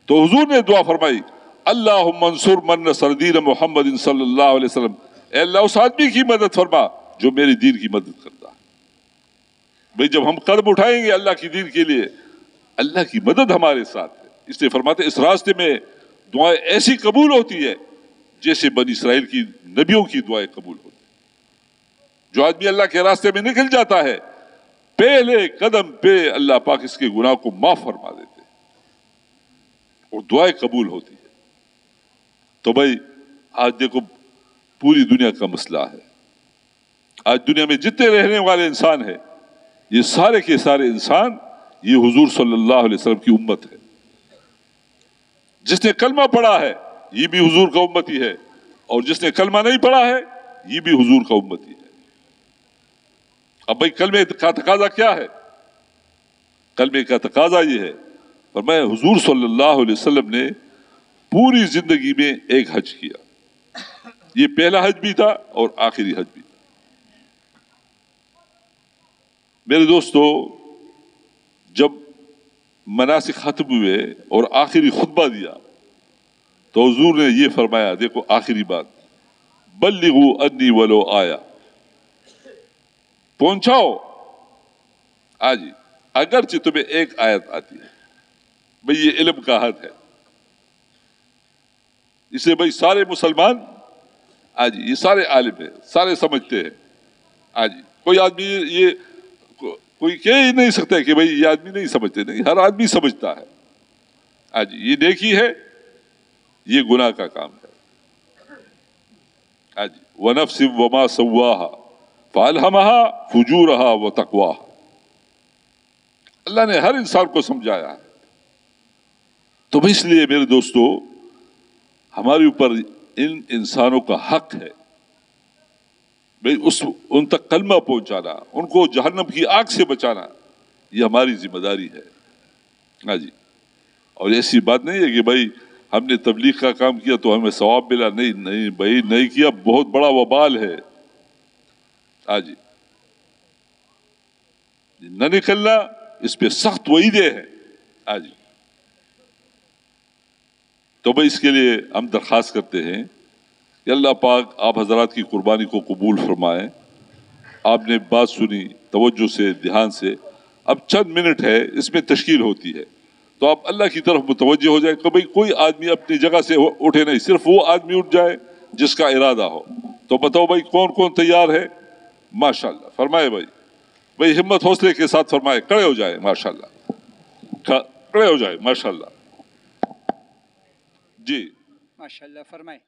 تو حضور نے دعا فرمائی اللہم انصر من نصر دین محمد صلی اللہ علیہ وسلم، اے اللہ اس آدمی کی مدد فرما جو میری دین کی مدد کرتا ہے. بھائی جب ہم قدم اٹھائیں گے اللہ کی دین کے لیے، اللہ کی مدد ہمارے ساتھ ہے. اس لیے فرماتے اس راستے میں دعائیں ایسی قبول ہوتی ہے جیسے بنی اسرائیل کی نبیوں کی دعائیں قبول ہوتی. جو آدمی اللہ کے راستے میں نکل جاتا ہے پہلے قدم پہ اللہ پاک اس کے گناہ کو معاف فرما دیتے ہیں اور دعائیں قبول ہوتی ہے. تو بھائی آج دیکھو پوری دنیا کا مسئلہ ہے. آج دنیا میں جتنے رہنے والے انسان ہیں یہ سارے کے سارے انسان یہ حضور صلی اللہ علیہ وسلم کی امت ہے. جس نے کلمہ پڑھا ہے یہ بھی حضور کا امتی ہے اور جس نے کلمہ نہیں پڑھا ہے یہ بھی حضور کا امتی ہے. اب بھائی کلمے کا تقاضا کیا ہے؟ کلمے کا تقاضا یہ ہے فرمایا حضور صلی اللہ علیہ وسلم نے پوری زندگی میں ایک حج کیا. یہ پہلا حج بھی تھا اور آخری حج بھی تھا. میرے دوستو جب مناسک ختم ہوئے اور آخری خطبہ دیا تو حضور نے یہ فرمایا, دیکھو آخری بات, بلغوا انی ولو آیا, پہنچاؤ آجی اگرچہ تمہیں ایک آیت آتی ہے. بھئی یہ علم کا حد ہے. اسے بھئی سارے مسلمان آجی یہ سارے عالم ہیں, سارے سمجھتے ہیں. آجی کوئی آدمی یہ کوئی کہہ ہی نہیں سکتا کہ بھئی یہ آدمی نہیں سمجھتے, نہیں, ہر آدمی سمجھتا ہے. آجی یہ نیکی ہے, یہ گناہ کا کام ہے. آجی وَنَفْسٍ وَمَا سَوَّاهَا فَأَلْهَمَهَا فُجُورَهَا وَتَقْوَاهَا. اللہ نے ہر انسان کو سمجھایا ہے. تو اس لیے میرے دوستو ہمارے اوپر ان انسانوں کا حق ہے بھئی ان تک کلمہ پہنچانا, ان کو جہنم کی آگ سے بچانا, یہ ہماری ذمہ داری ہے. ہاں جی, اور ایسی بات نہیں ہے کہ بھائی ہم نے تبلیغ کا کام کیا تو ہمیں ثواب ملا. نہیں بھائی, نہیں کیا بہت بڑا وبال ہے. ہاں جی, نہ نکلنا اس پہ سخت وعیدیں ہیں. ہاں جی, تو بھائی اس کے لیے ہم درخواست کرتے ہیں کہ اللہ پاک آپ حضرات کی قربانی کو قبول فرمائے. آپ نے بات سنی توجہ سے, دھیان سے. اب چند منٹ ہے اس میں تشکیل ہوتی ہے تو آپ اللہ کی طرف متوجہ ہو جائے کہ بھئی کوئی آدمی اپنی جگہ سے اٹھے نہیں, صرف وہ آدمی اٹھ جائے جس کا ارادہ ہو. تو بتاؤ بھائی کون کون تیار ہے؟ ماشاءاللہ فرمائے بھائی ہمت حوصلے کے ساتھ فرمائے, کھڑے ہو جائے. ماشاءاللہ کھڑے ہو جائے. ماشاءاللہ جی ماشاءاللہ فرمائے.